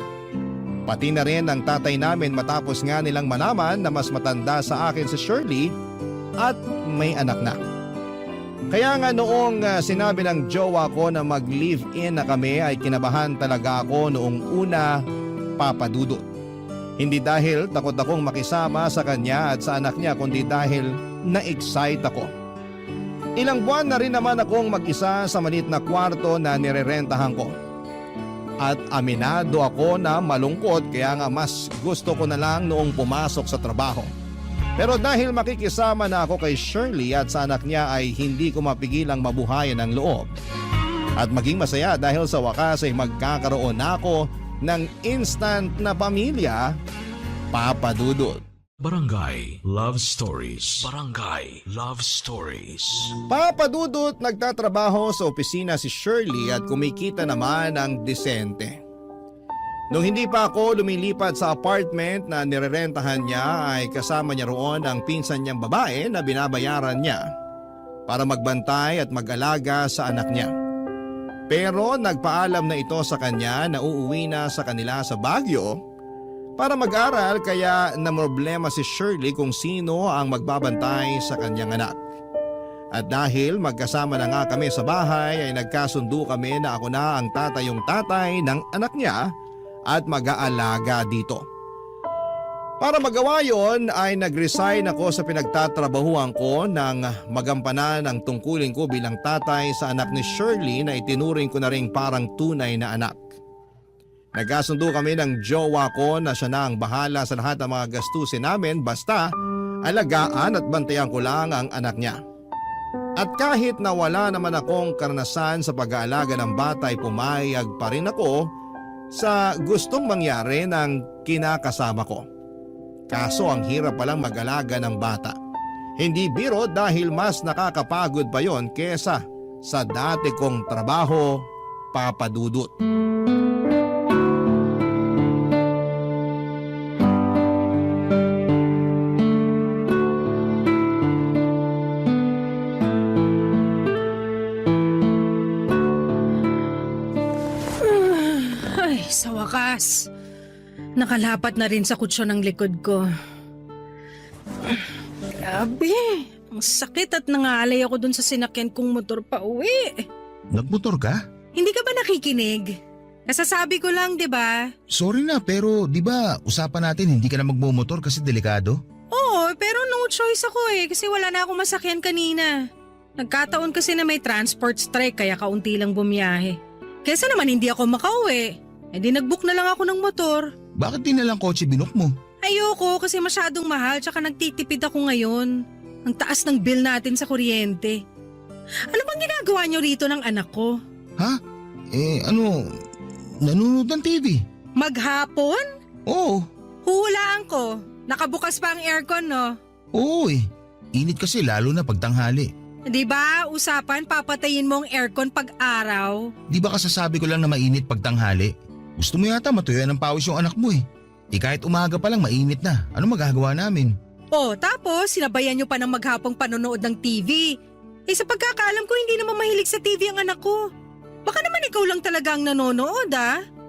Pati na rin ang tatay namin matapos nga nilang malaman na mas matanda sa akin si Shirley at may anak na. Kaya nga noong sinabi ng jowa ko na mag-live-in na kami ay kinabahan talaga ako noong una, papadudot. Hindi dahil takot akong makisama sa kanya at sa anak niya kundi dahil na-excite ako. Ilang buwan na rin naman akong mag-isa sa maliit na kwarto na nirerentahan ko. At aminado ako na malungkot kaya nga mas gusto ko na lang noong pumasok sa trabaho. Pero dahil makikisama na ako kay Shirley at sa anak niya ay hindi ko mapigilang mabuhayan ang loob. At maging masaya dahil sa wakas ay magkakaroon na ako ng instant na pamilya, papadudot. Barangay Love Stories. Barangay Love Stories. Papadudot, nagtatrabaho sa opisina si Shirley at kumikita naman ng disente. Nung hindi pa ako lumilipat sa apartment na nirerentahan niya ay kasama niya roon ang pinsan niyang babae na binabayaran niya para magbantay at mag-alaga sa anak niya. Pero nagpaalam na ito sa kanya na uuwi na sa kanila sa Baguio para mag-aral kaya namroblema si Shirley kung sino ang magbabantay sa kanyang anak. At dahil magkasama na nga kami sa bahay ay nagkasundo kami na ako na ang tatayong tatay ng anak niya at mag-aalaga dito. Para magawa yon ay nag-resign ako sa pinagtatrabahuan ko nang magampanan ang tungkulin ko bilang tatay sa anak ni Shirley na itinuring ko na ring parang tunay na anak. Nagkasundo kami ng jowa ko na siya na ang bahala sa lahat ng mga gastusin namin basta alagaan at bantayan ko lang ang anak niya. At kahit na wala naman akong karanasan sa pag-aalaga ng bata ay pumayag pa rin ako sa gustong mangyari ng kinakasama ko. Kaso ang hirap palang mag-alaga ng bata. Hindi biro dahil mas nakakapagod pa yon kesa sa dati kong trabaho, papadudot. Ay, sa wakas. Nakalapat na rin sa kutsyon ng likod ko. Grabe, ang sakit at nangaalay ako dun sa sinakyan kong motor pa uwi. Nagmotor ka? Hindi ka ba nakikinig? Kasasabi ko lang, di ba? Sorry na pero di ba usapan natin hindi ka na magmumotor kasi delikado? Oo, pero no choice ako kasi wala na akong masakyan kanina. Nagkataon kasi na may transport strike kaya kaunti lang bumiyahe. Kesa naman hindi ako makauwi. Di nag-book na lang ako ng motor. Bakit di na lang kotse binook mo? Ayoko kasi masyadong mahal tsaka nagtitipid ako ngayon. Ang taas ng bill natin sa kuryente. Ano bang ginagawa niyo rito ng anak ko? Ha? Nanonood ng TV. Maghapon? Oo, Huhulaan ko. Nakabukas pa ang aircon, no? oo eh. Init kasi lalo na pagtanghali. Di ba, usapan papatayin mo ang aircon pag araw? Di ba kasasabi ko lang na mainit pag tanghali? Gusto mo yata matuyuan ng pawis yung anak mo eh. Kahit umaga pa lang mainit na. Ano magagawa namin? Oh, tapos sinabayan nyo pa ng maghapong panonood ng TV. Sa pagkakaalam ko hindi naman mahilig sa TV ang anak ko. Baka naman ikaw lang talaga ang nanonood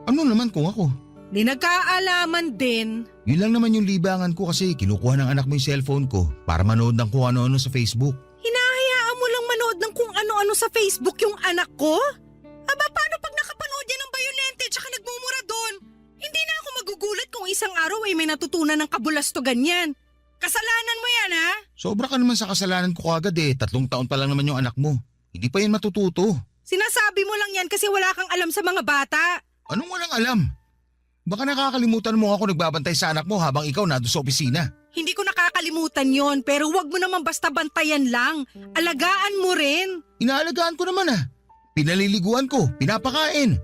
Ano naman kung ako? Di nagkaalaman din. Yun lang naman yung libangan ko kasi kinukuha ng anak mo yung cellphone ko para manood ng kung ano-ano sa Facebook. Hinahayaan mo lang manood ng kung ano-ano sa Facebook yung anak ko? Aba, paano pag nakapanood yan ng bayolente tsaka nagmumura doon? Hindi na ako magugulat kung isang araw ay may natutunan ng kabulastugan yan. Kasalanan mo yan, ha? Sobra ka naman sa kasalanan ko kagad eh. 3 taon pa lang naman yung anak mo. Hindi pa yan matututo. Sinasabi mo lang yan kasi wala kang alam sa mga bata. Anong walang alam? Baka nakakalimutan mo ako nagbabantay sa anak mo habang ikaw nado sa opisina. Hindi ko nakakalimutan yon, pero wag mo naman basta bantayan lang. Alagaan mo rin. Inaalagaan ko naman Pinaliliguan ko, pinapakain.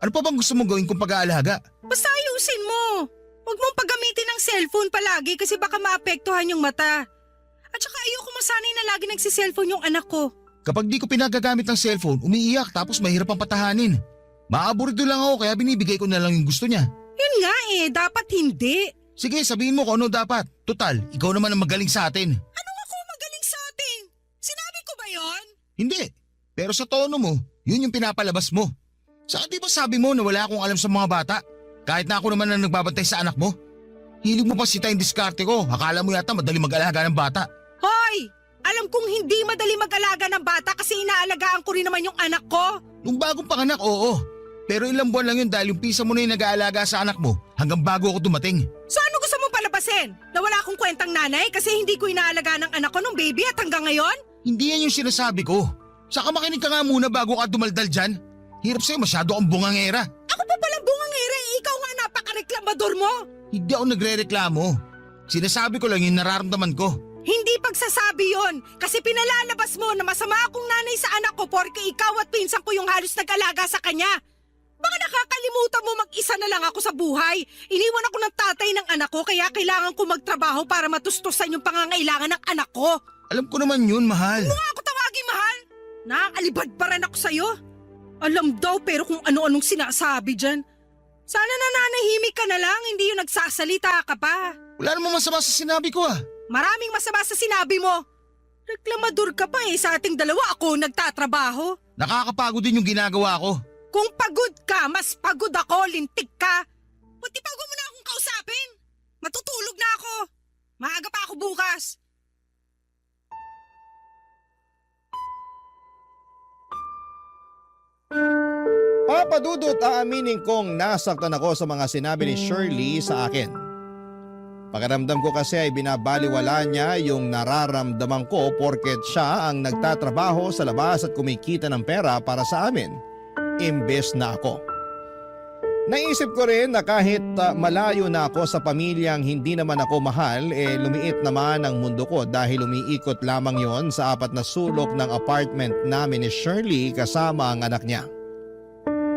Ano pa bang gusto mong gawin kung pag-aalaga? Basta ayusin mo. Huwag mong paggamitin ng cellphone palagi kasi baka maapektuhan yung mata. At saka ayoko masanay na lagi nagsiselfone yung anak ko. Kapag di ko pinagagamit ng cellphone, umiiyak tapos mahirap ang patahanin. Maaborito lang ako kaya binibigay ko na lang yung gusto niya. Yun nga dapat hindi. Sige, sabihin mo kung ano dapat. Total, ikaw naman ang magaling sa atin. Anong ako magaling sa atin? Sinabi ko ba yon? Hindi, pero sa tono mo, yun yung pinapalabas mo. Saka di ba sabi mo na wala akong alam sa mga bata? Kahit na ako naman ang nagbabantay sa anak mo. Hilig mo pa sita yung diskarte ko. Akala mo yata madali mag-alaga ng bata. Hoy! Alam kong hindi madali mag-alaga ng bata kasi inaalagaan ko rin naman yung anak ko. Nung bagong panganak, oo. Pero ilang buwan lang yun dahil yung pisa mo na yung nag-aalaga sa anak mo hanggang bago ako dumating. So ano gusto mong palabasin? Na wala akong kwentang nanay kasi hindi ko inaalaga ng anak ko nung baby at hanggang ngayon? Hindi yan yung sinasabi ko. Saka makinig ka nga muna bago ka dumaldal dyan. Hirap sa'yo, masyado kang bungangera. Ako pa palang bungangera, ikaw nga napaka-reklamador mo. Hindi ako nagre-reklamo. Sinasabi ko lang yung nararamdaman ko. Hindi pagsasabi yon kasi pinalalabas mo na masama akong nanay sa anak ko porke ikaw at pinsan ko yung halos nag-alaga sa kanya. Baka nakakalimutan mo mag-isa na lang ako sa buhay. Iniwan ako ng tatay ng anak ko kaya kailangan ko magtrabaho para matustusan yung pangangailangan ng anak ko. Alam ko naman yun, mahal. Ano nga ako tawagin, mahal? Nakakalibad pa rin ako sa'yo. Alam daw pero kung ano-anong sinasabi dyan. Sana nananahimik ka na lang, hindi yung nagsasalita ka pa. Wala namang masama sa sinabi ko Maraming masama sa sinabi mo. Reklamador ka pa sa ating dalawa ako nagtatrabaho. Nakakapagod din yung ginagawa ko. Kung pagod ka, mas pagod ako, lintik ka. Buti pa mo na akong kausapin. Matutulog na ako. Maaga pa ako bukas. Papadudot aaminin kong nasaktan ako sa mga sinabi ni Shirley sa akin. Pakiramdam ko kasi ay binabaliwala niya yung nararamdaman ko porket siya ang nagtatrabaho sa labas at kumikita ng pera para sa amin, imbes na ako. Naisip ko rin na kahit malayo na ako sa pamilyang hindi naman ako mahal, lumiit naman ang mundo ko dahil umiikot lamang yon sa 4 na sulok ng apartment namin ni Shirley kasama ang anak niya.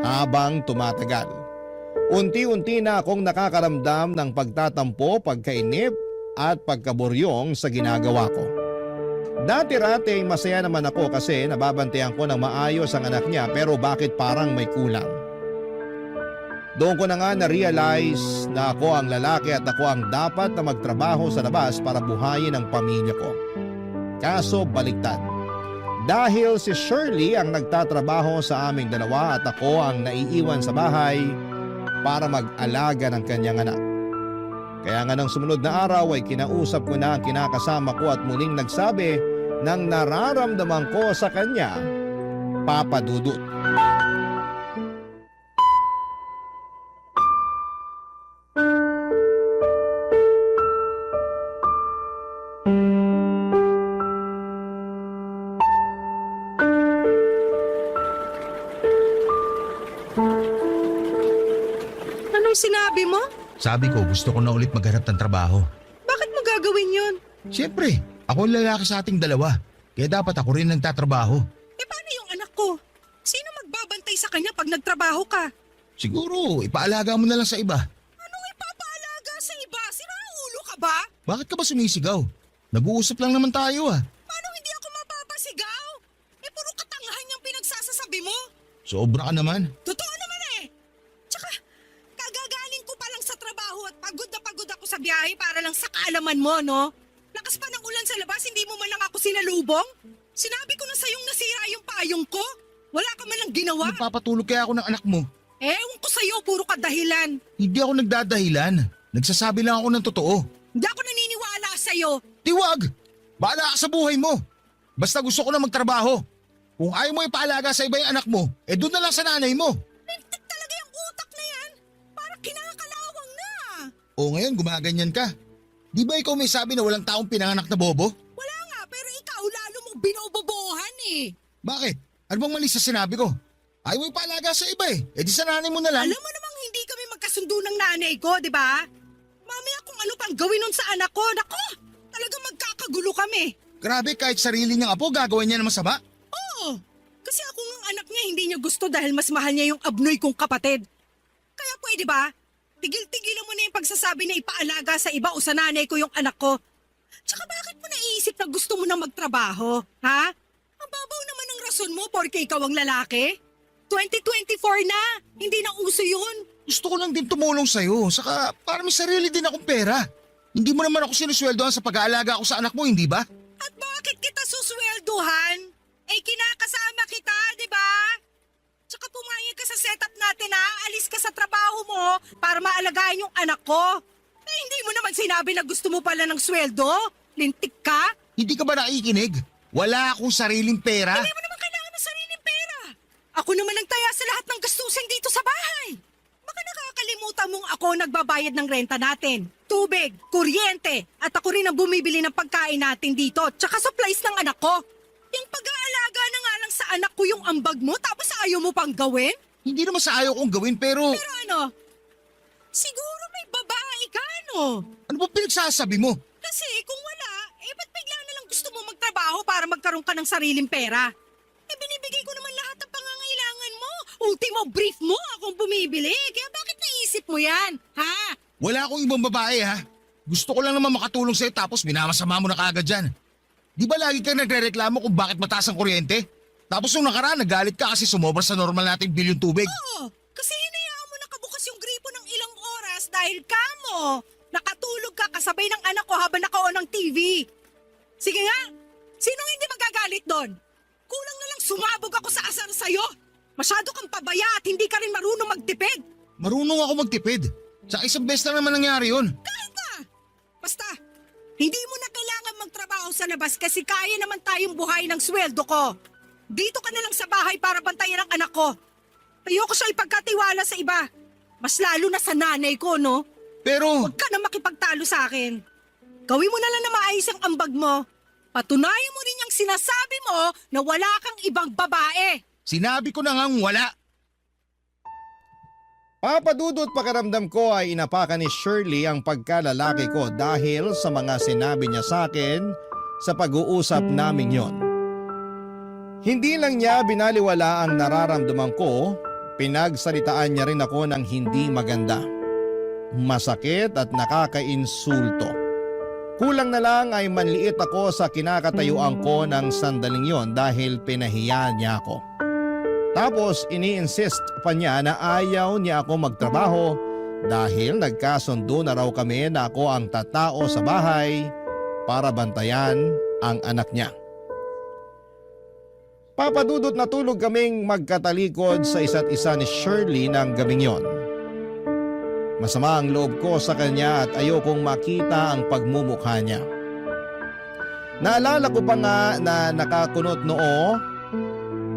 Habang tumatagal, unti-unti na akong nakakaramdam ng pagtatampo, pagkainip at pagkaburyong sa ginagawa ko. Dati-rati ay masaya naman ako kasi nababantayan ko ng maayos ang anak niya pero bakit parang may kulang? Doon ko na nga na-realize na ako ang lalaki at ako ang dapat na magtrabaho sa labas para buhayin ang pamilya ko. Kaso baliktad. Dahil si Shirley ang nagtatrabaho sa aming dalawa at ako ang naiiwan sa bahay para mag-alaga ng kanyang anak. Kaya nga nang sumunod na araw ay kinausap ko na ang kinakasama ko at muling nagsabi ng nararamdaman ko sa kanya, Papa Dudut. Anong sinabi mo? Sabi ko gusto ko na ulit maghanap ng trabaho. Bakit mo gagawin yun? Siyempre, ako ang lalaki sa ating dalawa. Kaya dapat ako rin nagtatrabaho. Paano yung anak ko? Sino magbabantay sa kanya pag nagtrabaho ka? Siguro, ipaalaga mo na lang sa iba. Anong ipapaalaga sa iba? Ulo ka ba? Bakit ka ba sumisigaw? Nag-uusap lang naman tayo Paano hindi ako mapapasigaw? Sobra ka naman. Totoo naman eh. Tsaka, kagagaling ko pa lang sa trabaho at pagod na pagod ako sa biyahe para lang sa kaalaman mo, no? Lakas pa ng ulan sa labas, hindi mo man lang ako sinalubong? Sinabi ko na sa'yong nasira yung payong ko. Wala ka man lang ginawa. Nagpapatulog kaya ako ng anak mo. Ewan ko sa'yo, puro ka dahilan. Hindi ako nagdadahilan. Nagsasabi lang ako ng totoo. Hindi ako naniniwala sa'yo. Tiwag! Bahala ka sa buhay mo. Basta gusto ko na magtrabaho. Kung ayaw mo ipaalaga sa iba yung anak mo, doon na lang sa nanay mo. Lintik talaga yung utak na yan. Para kinakalawang na. O ngayon, gumaganyan ka. Di ba ikaw may sabi na walang taong pinanganak na bobo? Wala nga, pero ikaw lalo mong binobobohan eh. Bakit? Ano bang mali sa sinabi ko? Ayaw mo ipaalaga sa iba eh. Di sa nanay mo na lang. Alam mo namang hindi kami magkasundo ng nanay ko, di ba? Mamaya kung ano pang gawin nun sa anak ko, nako, talagang magkakagulo kami. Grabe, kahit sarili niyang apo, gagawin niya na masama. Oo, kasi ako ng anak niya hindi niya gusto dahil mas mahal niya yung abnoy kong kapatid. Kaya pwede ba? Tigil-tigilan mo na yung pagsasabi na ipaalaga sa iba o sa nanay ko yung anak ko. Tsaka bakit mo naiisip na gusto mo na magtrabaho, ha? Ang babaw naman ng rason mo porke ikaw ang lalaki. 2024 na, hindi na uso yun. Gusto ko lang din tumulong sa'yo, saka para may sarili din akong pera. Hindi mo naman ako sinusweldohan sa pag-aalaga ko sa anak mo, hindi ba? At bakit kita suswelduhan? Eh kinakasama kita, di ba? Tsaka pumayag ka sa setup natin ha, alis ka sa trabaho mo para maalagaan yung anak ko. Eh hindi mo naman sinabi na gusto mo pala ng sweldo? Lintik ka? Hindi ka ba nakikinig? Wala akong sariling pera. Hindi mo naman kailangan ng sariling pera. Ako naman ang taya sa lahat ng gastusin dito sa bahay. Baka nakakalimutan mong ako nagbabayad ng renta natin. Tubig, kuryente, at ako rin ang bumibili ng pagkain natin dito, tsaka supplies ng anak ko. Yung pag-aalaga na nga lang sa anak ko yung ambag mo, tapos ayaw mo pang gawin? Hindi naman sa ayaw kong gawin, pero Pero ano? Siguro may babae ka, no? ano ba pinagsasabi mo? Kasi kung wala, ba't bigla na lang gusto mo magtrabaho para magkaroon ka ng sariling pera? Binibigay ko naman lahat ng pangangailangan mo. Ultimo brief mo akong bumibili. Kaya bakit naisip mo yan? Ha? Wala akong ibang babae ha. Gusto ko lang naman makatulong sa'yo tapos minamasama mo na kaagad dyan. Di ba lagi kang nagre-reklamo kung bakit mataas ang kuryente? Tapos nung nakaraan nagalit ka kasi sumobra sa normal nating bilyong tubig. Oo, kasi hinayaan mo nakabukas yung gripo ng ilang oras dahil kamo. Nakatulog ka kasabay ng anak ko habang naka-on ang TV. Sige nga, sinong hindi magagalit doon? Kulang na lang sumabog ako sa asar sa'yo. Masyado kang pabaya at hindi ka rin marunong magtipid. Marunong ako magtipid. Sa isang beses na naman nangyari yun. Kahit na. Basta, hindi mo na kailangan magtrabaho sa labas kasi kaya naman tayong buhay ng sweldo ko. Dito ka na lang sa bahay para bantayan ang anak ko. Ayoko siya ipagkatiwala sa iba. Mas lalo na sa nanay ko, no? Pero Huwag ka na makipagtalo sa akin. Gawin mo na lang na maayos ang ambag mo. Patunayan mo rin yung sinasabi mo na wala kang ibang babae. sinabi ko na ngang wala. Papadudot pakiramdam ko ay inapakan ni Shirley ang pagkalalaki ko dahil sa mga sinabi niya sa akin sa pag-uusap naming yon. Hindi lang niya binaliwala ang nararamdaman ko, pinagsalitaan niya rin ako ng hindi maganda. Masakit at nakakainsulto. Kulang na lang ay manliit ako sa kinakatayuan ko ng sandaling yon dahil pinahiya niya ako. Tapos ini-insist pa niya na ayaw niya ako magtrabaho dahil nagkasundo na raw kami na ako ang tatao sa bahay para bantayan ang anak niya. Papadudot na tulog kaming magkatalikod sa isa't isa ni Shirley ng gabing yon. Masama ang loob ko sa kanya at ayokong makita ang pagmumukha niya. Naalala ko pa nga na nakakunot noo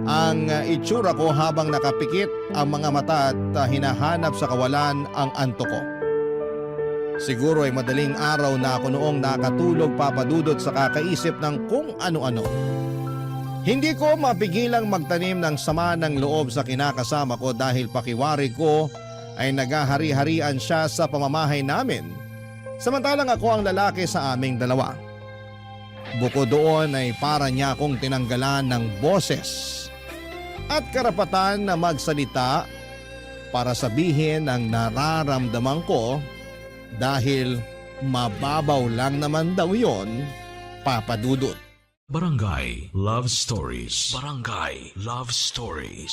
ang itsura ko habang nakapikit ang mga mata at hinahanap sa kawalan ang antok ko. Siguro ay madaling araw na ako noong nakatulog papadudot sa kakaisip ng kung ano-ano. Hindi ko mapigilang magtanim ng sama ng loob sa kinakasama ko dahil pakiwari ko ay naghahari-harian siya sa pamamahay namin, samantalang ako ang lalaki sa aming dalawa. Bukod doon ay para niya akong tinanggalan ng boses at karapatan na magsalita para sabihin ang nararamdaman ko dahil mababaw lang naman daw yon, papadudot. Barangay Love Stories. Barangay Love Stories.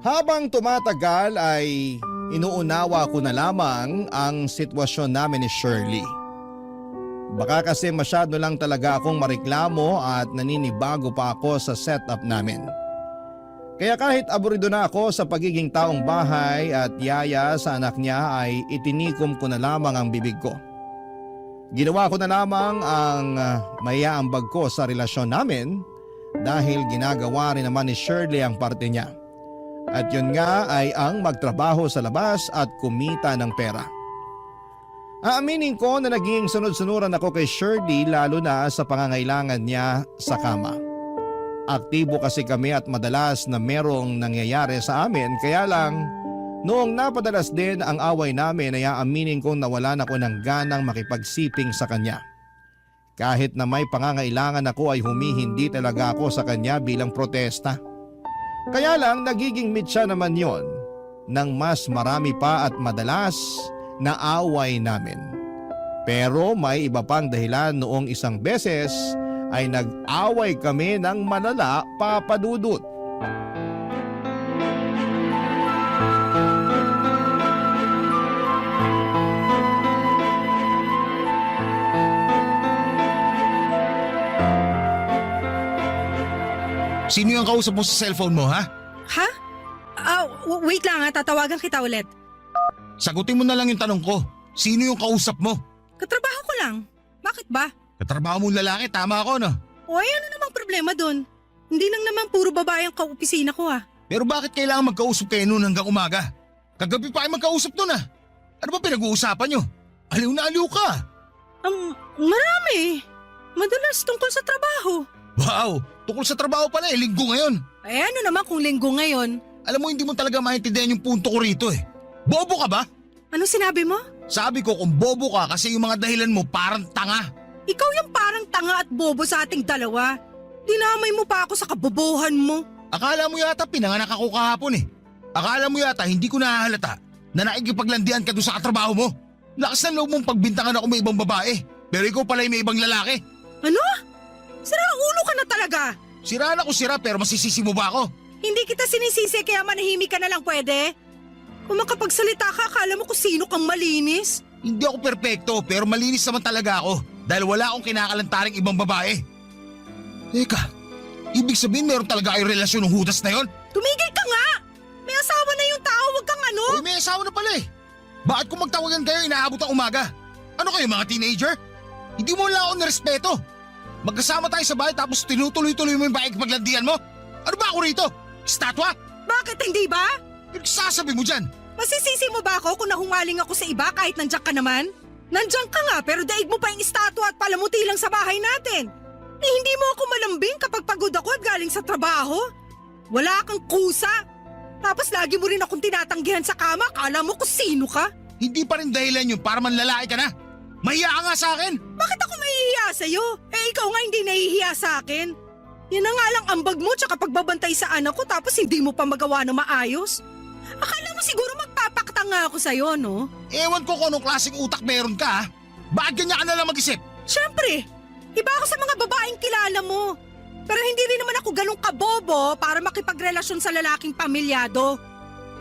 Habang tumatagal ay inuunawa ko na lamang ang sitwasyon namin ni Shirley. Baka kasi masyado lang talaga akong mareklamo at naninibago pa ako sa setup namin. Kaya kahit aburido na ako sa pagiging taong bahay at yaya sa anak niya ay itinikom ko na lamang ang bibig ko. Ginawa ko na lamang ang maiaambag ko sa relasyon namin dahil ginagawa rin naman ni Shirley ang parte niya. At yun nga ay ang magtrabaho sa labas at kumita ng pera. Aaminin ko na naging sunod-sunuran ako kay Shirley lalo na sa pangangailangan niya sa kama. Aktibo kasi kami at madalas na merong nangyayari sa amin kaya lang noong napadalas din ang away namin ay aaminin kong nawalan ako ng ganang makipagsiping sa kanya. Kahit na may pangangailangan ako ay humihindi talaga ako sa kanya bilang protesta. Kaya lang nagiging mitya naman yon ng mas marami pa at madalas na away namin. Pero may iba pang dahilan noong isang beses ay nag-away kami ng malala, Papa Dudut. Sino yung kausap mo sa cellphone mo, ha? Ha? Wait lang ha, tatawagan kita ulit. Sagutin mo na lang yung tanong ko. Sino yung kausap mo? Katrabaho ko lang. Bakit ba? Katrabaho mong lalaki, tama ako, no? O ano namang problema dun? Hindi lang naman puro babae ang kaopisina ko ah. Pero bakit kailangan magkausap kayo noon hanggang umaga? Kagabi pa kayo magkausap noon, ah. Ano ba pinag-uusapan nyo? Aliw na aliw ka. Marami. Madalas tungkol sa trabaho. Wow, tungkol sa trabaho pala linggo ngayon. Ano naman kung linggo ngayon? Alam mo, hindi mo talaga maintindihan yung punto ko rito eh. Bobo ka ba? Ano sinabi mo? Sabi ko kung bobo ka kasi yung mga dahilan mo parang tanga. Ikaw yung parang tanga at bobo sa ating dalawa. Dinamay mo pa ako sa kabobohan mo. Akala mo yata pinanganak ako kahapon eh. Akala mo yata hindi ko nahahalata na nakikipaglandian ka doon sa katrabaho mo. Lakas ng loob mong pagbintangan ako may ibang babae. Pero ikaw pala may ibang lalaki. Ano? Sira ulo ka na talaga. Sira na ko sira pero masisisi mo ba ako? Hindi kita sinisisi kaya manahimik ka na lang pwede? Kung makapagsalita ka, akala mo kung sino kang malinis? Hindi ako perpekto pero malinis naman talaga ako dahil wala akong kinakalantaring ibang babae. Teka, ibig sabihin meron talaga kayong relasyon ng hudas na yon? Tumigil ka nga! May asawa na yung tao, wag kang ano? Uy, may asawa na pala eh. Bakit kung magtawagan kayo inaabot ang umaga? Ano kayo mga teenager? Hindi mo lang ako nirespeto. Magkasama tayo sa bahay tapos tinutuloy-tuloy mo yung pakikipaglandian mo? Ano ba ako rito? Statwa? Bakit hindi ba? Nagsasabi mo dyan? Masisisi mo ba ako kung nahungaling ako sa iba kahit nandiyan ka naman? Nandiyan ka nga pero daig mo pa yung estatwa at palamuti lang sa bahay natin. Eh, hindi mo ako malambing kapag pagod ako at galing sa trabaho. Wala kang kusa. Tapos lagi mo rin akong tinatanggihan sa kama, akala mo kung sino ka? Hindi pa rin dahilan yun para manlalaki ka na. Mahiya ka nga sa akin. Bakit ako mahihiya sa'yo? Eh ikaw nga hindi nahihiya sa akin. Yan na nga lang ambag mo tsaka pagbabantay sa anak ko tapos hindi mo pa magawa na maayos. Akala mo siguro magpapakta nga ako sa'yo, no? Ewan ko kung anong klaseng utak meron ka, ha? Bakit ganyan ka na lang mag-isip? Siyempre, iba ako sa mga babaeng kilala mo. Pero hindi rin naman ako ganun kabobo para makipagrelasyon sa lalaking pamilyado.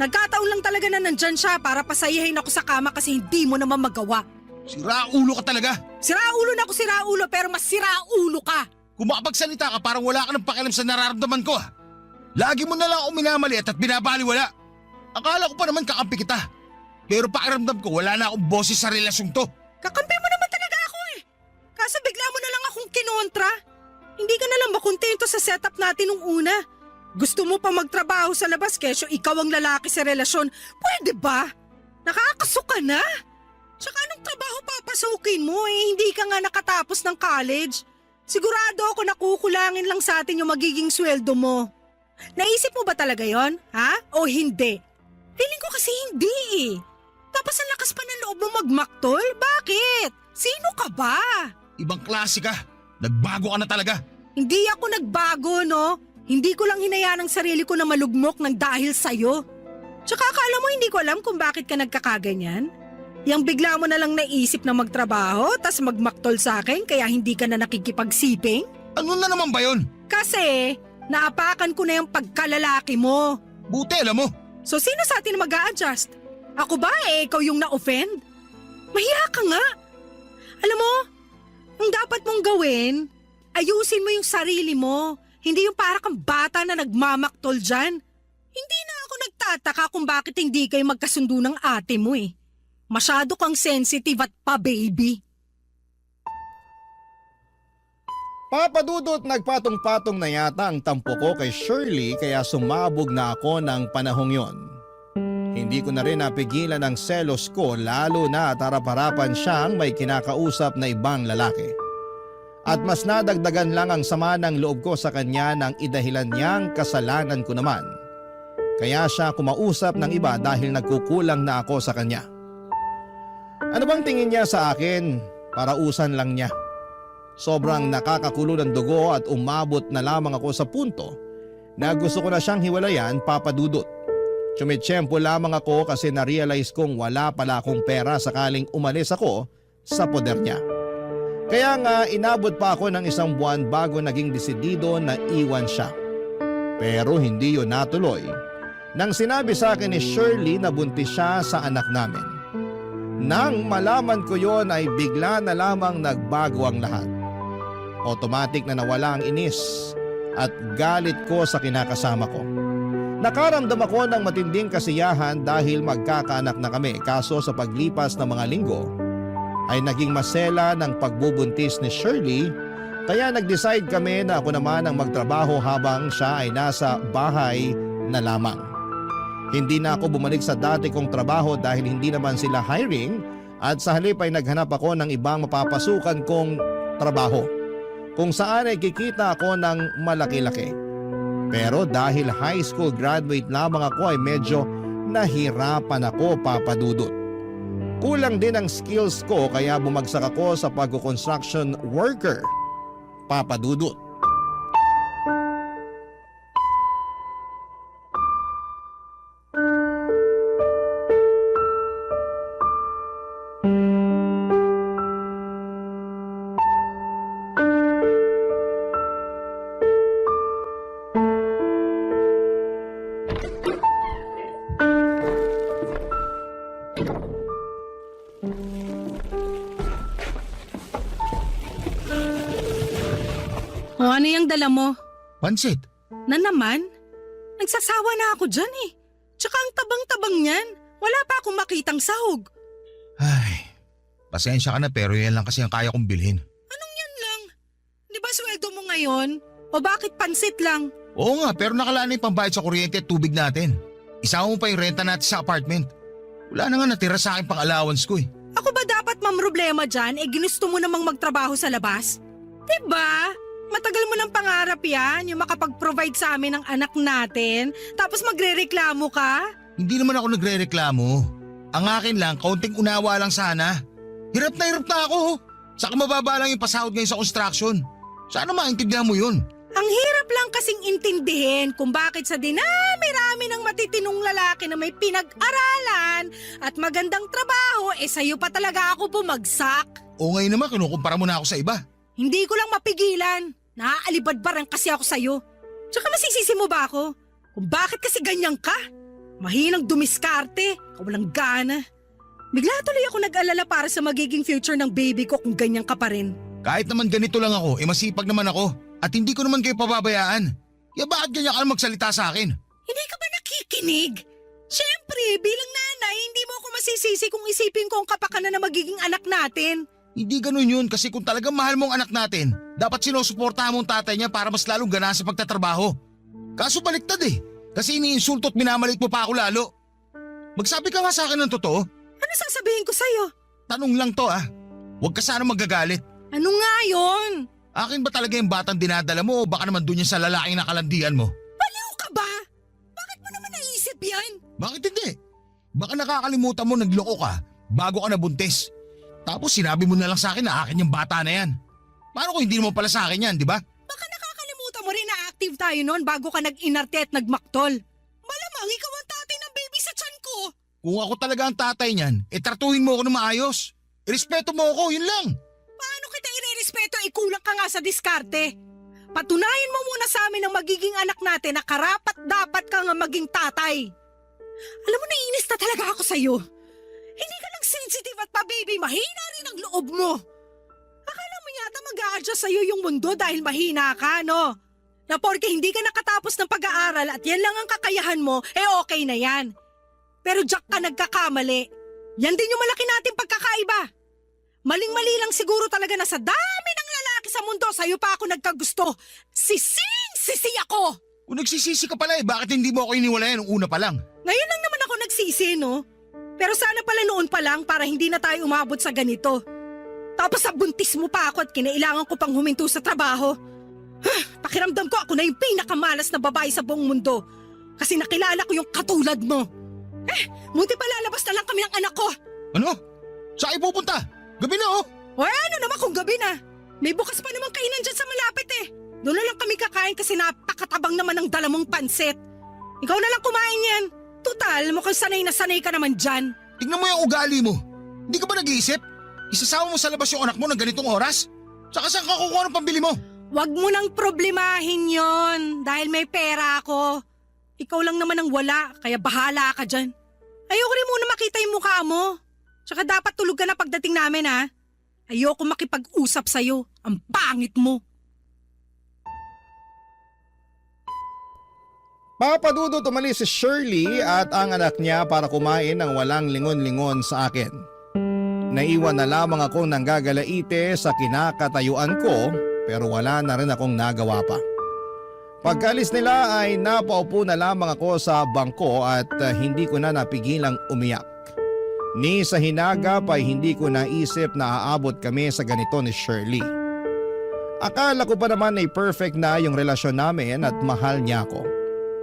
Nagkataon lang talaga na nandyan siya para pasayahin ako sa kama kasi hindi mo naman magawa. Siraulo ka talaga. Siraulo na ako siraulo pero mas siraulo ka. Kung makapagsalita ka parang wala ka ng pakialam sa nararamdaman ko, ha? Lagi mo na lang ako minamaliit at binabaliwala. Akala ko pa naman kakampi kita. Pero pakiramdam ko wala na akong boses sa relasyong to. Kakampi mo naman talaga ako eh. Kaso bigla mo na lang akong kinontra. Hindi ka na lang makontento sa setup natin nung una. Gusto mo pa magtrabaho sa labas kesyo ikaw ang lalaki sa relasyon. Pwede ba? Nakakasuka na. Tsaka anong trabaho papasukin mo eh? Hindi ka nga nakatapos ng college. Sigurado ako nakukulangin lang sa atin yung magiging sweldo mo. Naisip mo ba talaga yon? Ha? O hindi? Feeling ko kasi hindi eh. Tapos ang lakas pa ng loob mo magmaktol? Bakit? Sino ka ba? Ibang klase ka. Nagbago ka na talaga. Hindi ako nagbago, no? Hindi ko lang hinayaan ang sarili ko na malugmok ng dahil sa'yo. Tsaka akala mo hindi ko alam kung bakit ka nagkakaganyan? Yang bigla mo na lang naisip na magtrabaho tas magmaktol sa akin kaya hindi ka na nakikipagsiping? Ano na naman ba yun? Kasi naapakan ko na yung pagkalalaki mo. Buti alam mo. So sino sa atin mag-a-adjust? Ako ba ikaw yung na-offend? Mahiya ka nga. Alam mo, ang dapat mong gawin, ayusin mo yung sarili mo. Hindi yung para kang bata na nagmamaktol dyan. Hindi na ako nagtataka kung bakit hindi kayo magkasundo ng ate mo eh. Masyado kang sensitive at pa-baby. Papadudot nagpatong-patong na yata ang tampo ko kay Shirley kaya sumabog na ako ng panahong yon. Hindi ko na rin napigilan ang selos ko lalo na at harap-harapan siyang may kinakausap na ibang lalaki. At mas nadagdagan lang ang sama ng loob ko sa kanya nang idahilan niyang kasalanan ko naman. Kaya siya kumausap ng iba dahil nagkukulang na ako sa kanya. Ano bang tingin niya sa akin? Parausan lang niya. Sobrang nakakakulo ng dugo at umabot na lamang ako sa punto na gusto ko na siyang hiwalayan, papadudot. Tumitsyempo lamang ako kasi na-realize kong wala pala akong pera sakaling umalis ako sa poder niya. Kaya nga inabot pa ako ng 1 buwan bago naging desidido na iwan siya. Pero hindi yun natuloy nang sinabi sa akin ni Shirley na buntis siya sa anak namin. Nang malaman ko yon ay bigla na lamang nagbago ang lahat. Automatic na nawala ang inis at galit ko sa kinakasama ko. Nakaramdam ako ng matinding kasiyahan dahil magkakaanak na kami, kaso sa paglipas ng mga linggo ay naging masela ng pagbubuntis ni Shirley kaya nag-decide kami na ako naman ang magtrabaho habang siya ay nasa bahay na lamang. Hindi na ako bumalik sa dati kong trabaho dahil hindi naman sila hiring at sa halip ay naghanap ako ng ibang mapapasukan kong trabaho kung saan ay kikita ako ng malaki-laki. Pero dahil high school graduate lamang ako ay medyo nahirapan ako, papadudot. Kulang din ang skills ko kaya bumagsak ako sa pagko-construction worker, papadudot. O ano yung dala mo? Pansit. Na naman? Nagsasawa na ako dyan eh. Tsaka ang tabang-tabang niyan. Wala pa akong makitang sahog. Ay, pasensya ka na pero yan lang kasi ang kaya kong bilhin. Anong yan lang? Di ba sweldo mo ngayon? O bakit pansit lang? Oo nga, pero nakalaan na yung pambayad sa kuryente at tubig natin. Isama mo pa yung renta natin sa apartment. Wala na nga natira sa akin pang allowance ko eh. Ako ba dapat mamroblema dyan ginusto mo namang magtrabaho sa labas? Diba? Matagal mo ng pangarap yan, yung makapag-provide sa amin ng anak natin, tapos magre-reklamo ka? Hindi naman ako nagre-reklamo. Ang akin lang, kaunting unawa lang sana. Hirap na ako. Saka mababa lang yung pasahod ngayon sa construction. Sana maintindihan mo yun. Ang hirap lang kasing intindihin kung bakit sa dinami-rami ng matitinong lalaki na may pinag-aralan at magandang trabaho, sa'yo pa talaga ako bumagsak. O ngayon naman, kinukumpara mo na ako sa iba. Hindi ko lang mapigilan. Naaalibadbaran kasi ako sa'yo. Tsaka masisisi mo ba ako? Kung bakit kasi ganyan ka? Mahinang dumiskarte, kawalang gana. Bigla tuloy ako nag-alala para sa magiging future ng baby ko kung ganyan ka pa rin. Kahit naman ganito lang ako, masipag naman ako. At hindi ko naman kayo pababayaan. Kaya bakit ganyan ka magsalita sa akin? Hindi ka ba nakikinig? Siyempre, bilang nanay, hindi mo ako masisisi kung isipin ko ang kapakanan na magiging anak natin. Hindi ganun yun kasi kung talagang mahal mo ang anak natin, dapat sinusuportahan mo ang tatay niya para mas lalong gana sa pagtatrabaho. Kaso baliktad eh, kasi iniinsulto at minamalit mo pa ako lalo. Magsabi ka nga sa akin ng totoo. Ano sasabihin ko sa'yo? Tanong lang to ah. Huwag ka sana magagalit. Ano nga yun? Akin ba talaga yung batang dinadala mo o baka naman dun yan sa lalaking nakalandian mo? Baliw ka ba? Bakit mo naman naisip yan? Bakit hindi? Baka nakakalimutan mo nagloko ka bago ka nabuntis. Tapos sinabi mo na lang sa akin na akin yung bata na yan. Paano kung hindi mo pala sa akin yan, di ba? Baka nakakalimutan mo rin na active tayo noon bago ka nag-inarte at nagmaktol. Malamang ikaw ang tatay ng baby sa tiyan ko. Kung ako talaga ang tatay niyan, tratuhin mo ako na maayos. Irespeto mo ako, yun lang. Paano kita irerespeto? Kulang ka nga sa diskarte. Patunayan mo muna sa amin ang magiging anak natin na karapat dapat ka nga maging tatay. Alam mo, naiinis na talaga ako sa'yo. Hindi ka lang sensitive at pa-baby, mahina rin ang loob mo. Akala mo yata mag-a-adjust sa'yo yung mundo dahil mahina ka, no? Na porke hindi ka nakatapos ng pag-aaral at yan lang ang kakayahan mo, okay na yan. Pero diyak ka nagkakamali. Yan din yung malaki nating pagkakaiba. Maling-mali lang siguro talaga na sa dami ng lalaki sa mundo, sa'yo pa ako nagkagusto. Sisi ako! Kung nagsisisi ka pala bakit hindi mo ako iniwalayan nung una pa lang? Ngayon lang naman ako nagsisi, no? Pero sana pala noon pa lang para hindi na tayo umabot sa ganito. Tapos sa buntis mo pa ako at kinailangan ko pang huminto sa trabaho. Pakiramdam ko ako na yung pinakamalas na babae sa buong mundo. Kasi nakilala ko yung katulad mo. Munti pa lalabas na lang kami ng anak ko. Ano? Saan kayo pupunta? Gabi na oh! O ano naman kung gabi na? May bukas pa naman kainan dyan sa malapit eh. Doon na lang kami kakain kasi napakatabang naman ng dala mong pansit. Ikaw na lang kumain yan. Total, mukhang sanay na sanay ka naman dyan. Tignan mo yung ugali mo. Hindi ka ba nag-iisip? Isasama mo sa labas yung anak mo ng ganitong oras? Saka saan ka kukuha ng pambili mo? Huwag mo nang problemahin yon dahil may pera ako. Ikaw lang naman ang wala, kaya bahala ka dyan. Ayoko rin muna makita yung mukha mo. Tsaka dapat tulog ka na pagdating namin ha. Ayoko makipag-usap sa'yo. Ang pangit mo. Papadudot umalis si Shirley at ang anak niya para kumain ng walang lingon-lingon sa akin. Naiwan na lamang akong nanggagalaite sa kinakatayuan ko pero wala na rin akong nagawa pa. Pagkalis nila ay napaupo na lamang ako sa bangko at hindi ko na napigilang umiyak. Ni sa hinagap ay hindi ko naisip na aabot kami sa ganito ni Shirley. Akala ko pa naman ay perfect na yung relasyon namin at mahal niya ako.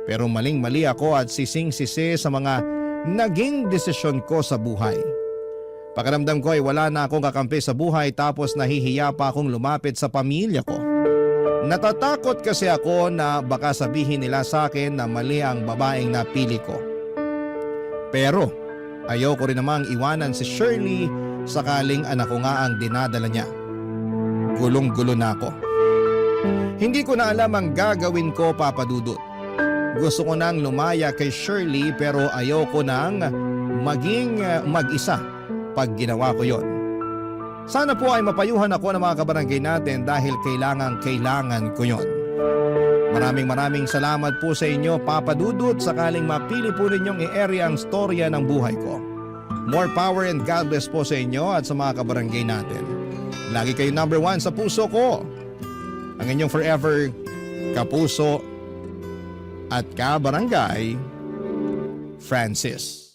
Pero maling-mali ako at sising-sisi sa mga naging desisyon ko sa buhay. Pakiramdam ko ay wala na akong kakampi sa buhay tapos nahihiya pa akong lumapit sa pamilya ko. Natatakot kasi ako na baka sabihin nila sa akin na mali ang babaeng napili ko. Pero ayoko rin namang iwanan si Shirley sakaling anak ko nga ang dinadala niya. Gulong-gulo na ako. Hindi ko na alam ang gagawin ko, Papa Dudut. Gusto ko nang lumaya kay Shirley pero ayoko nang maging mag-isa pag ginawa ko yon. Sana po ay mapayuhan ako ng mga kabarangay natin dahil kailangan ko yon. Maraming salamat po sa inyo, Papa Dudut, sakaling mapili po ninyong i-area ang storya ng buhay ko. More power and God bless po sa inyo at sa mga kabarangay natin. Lagi kayo number 1 sa puso ko. Ang inyong forever kapuso at kabarangay, Francis.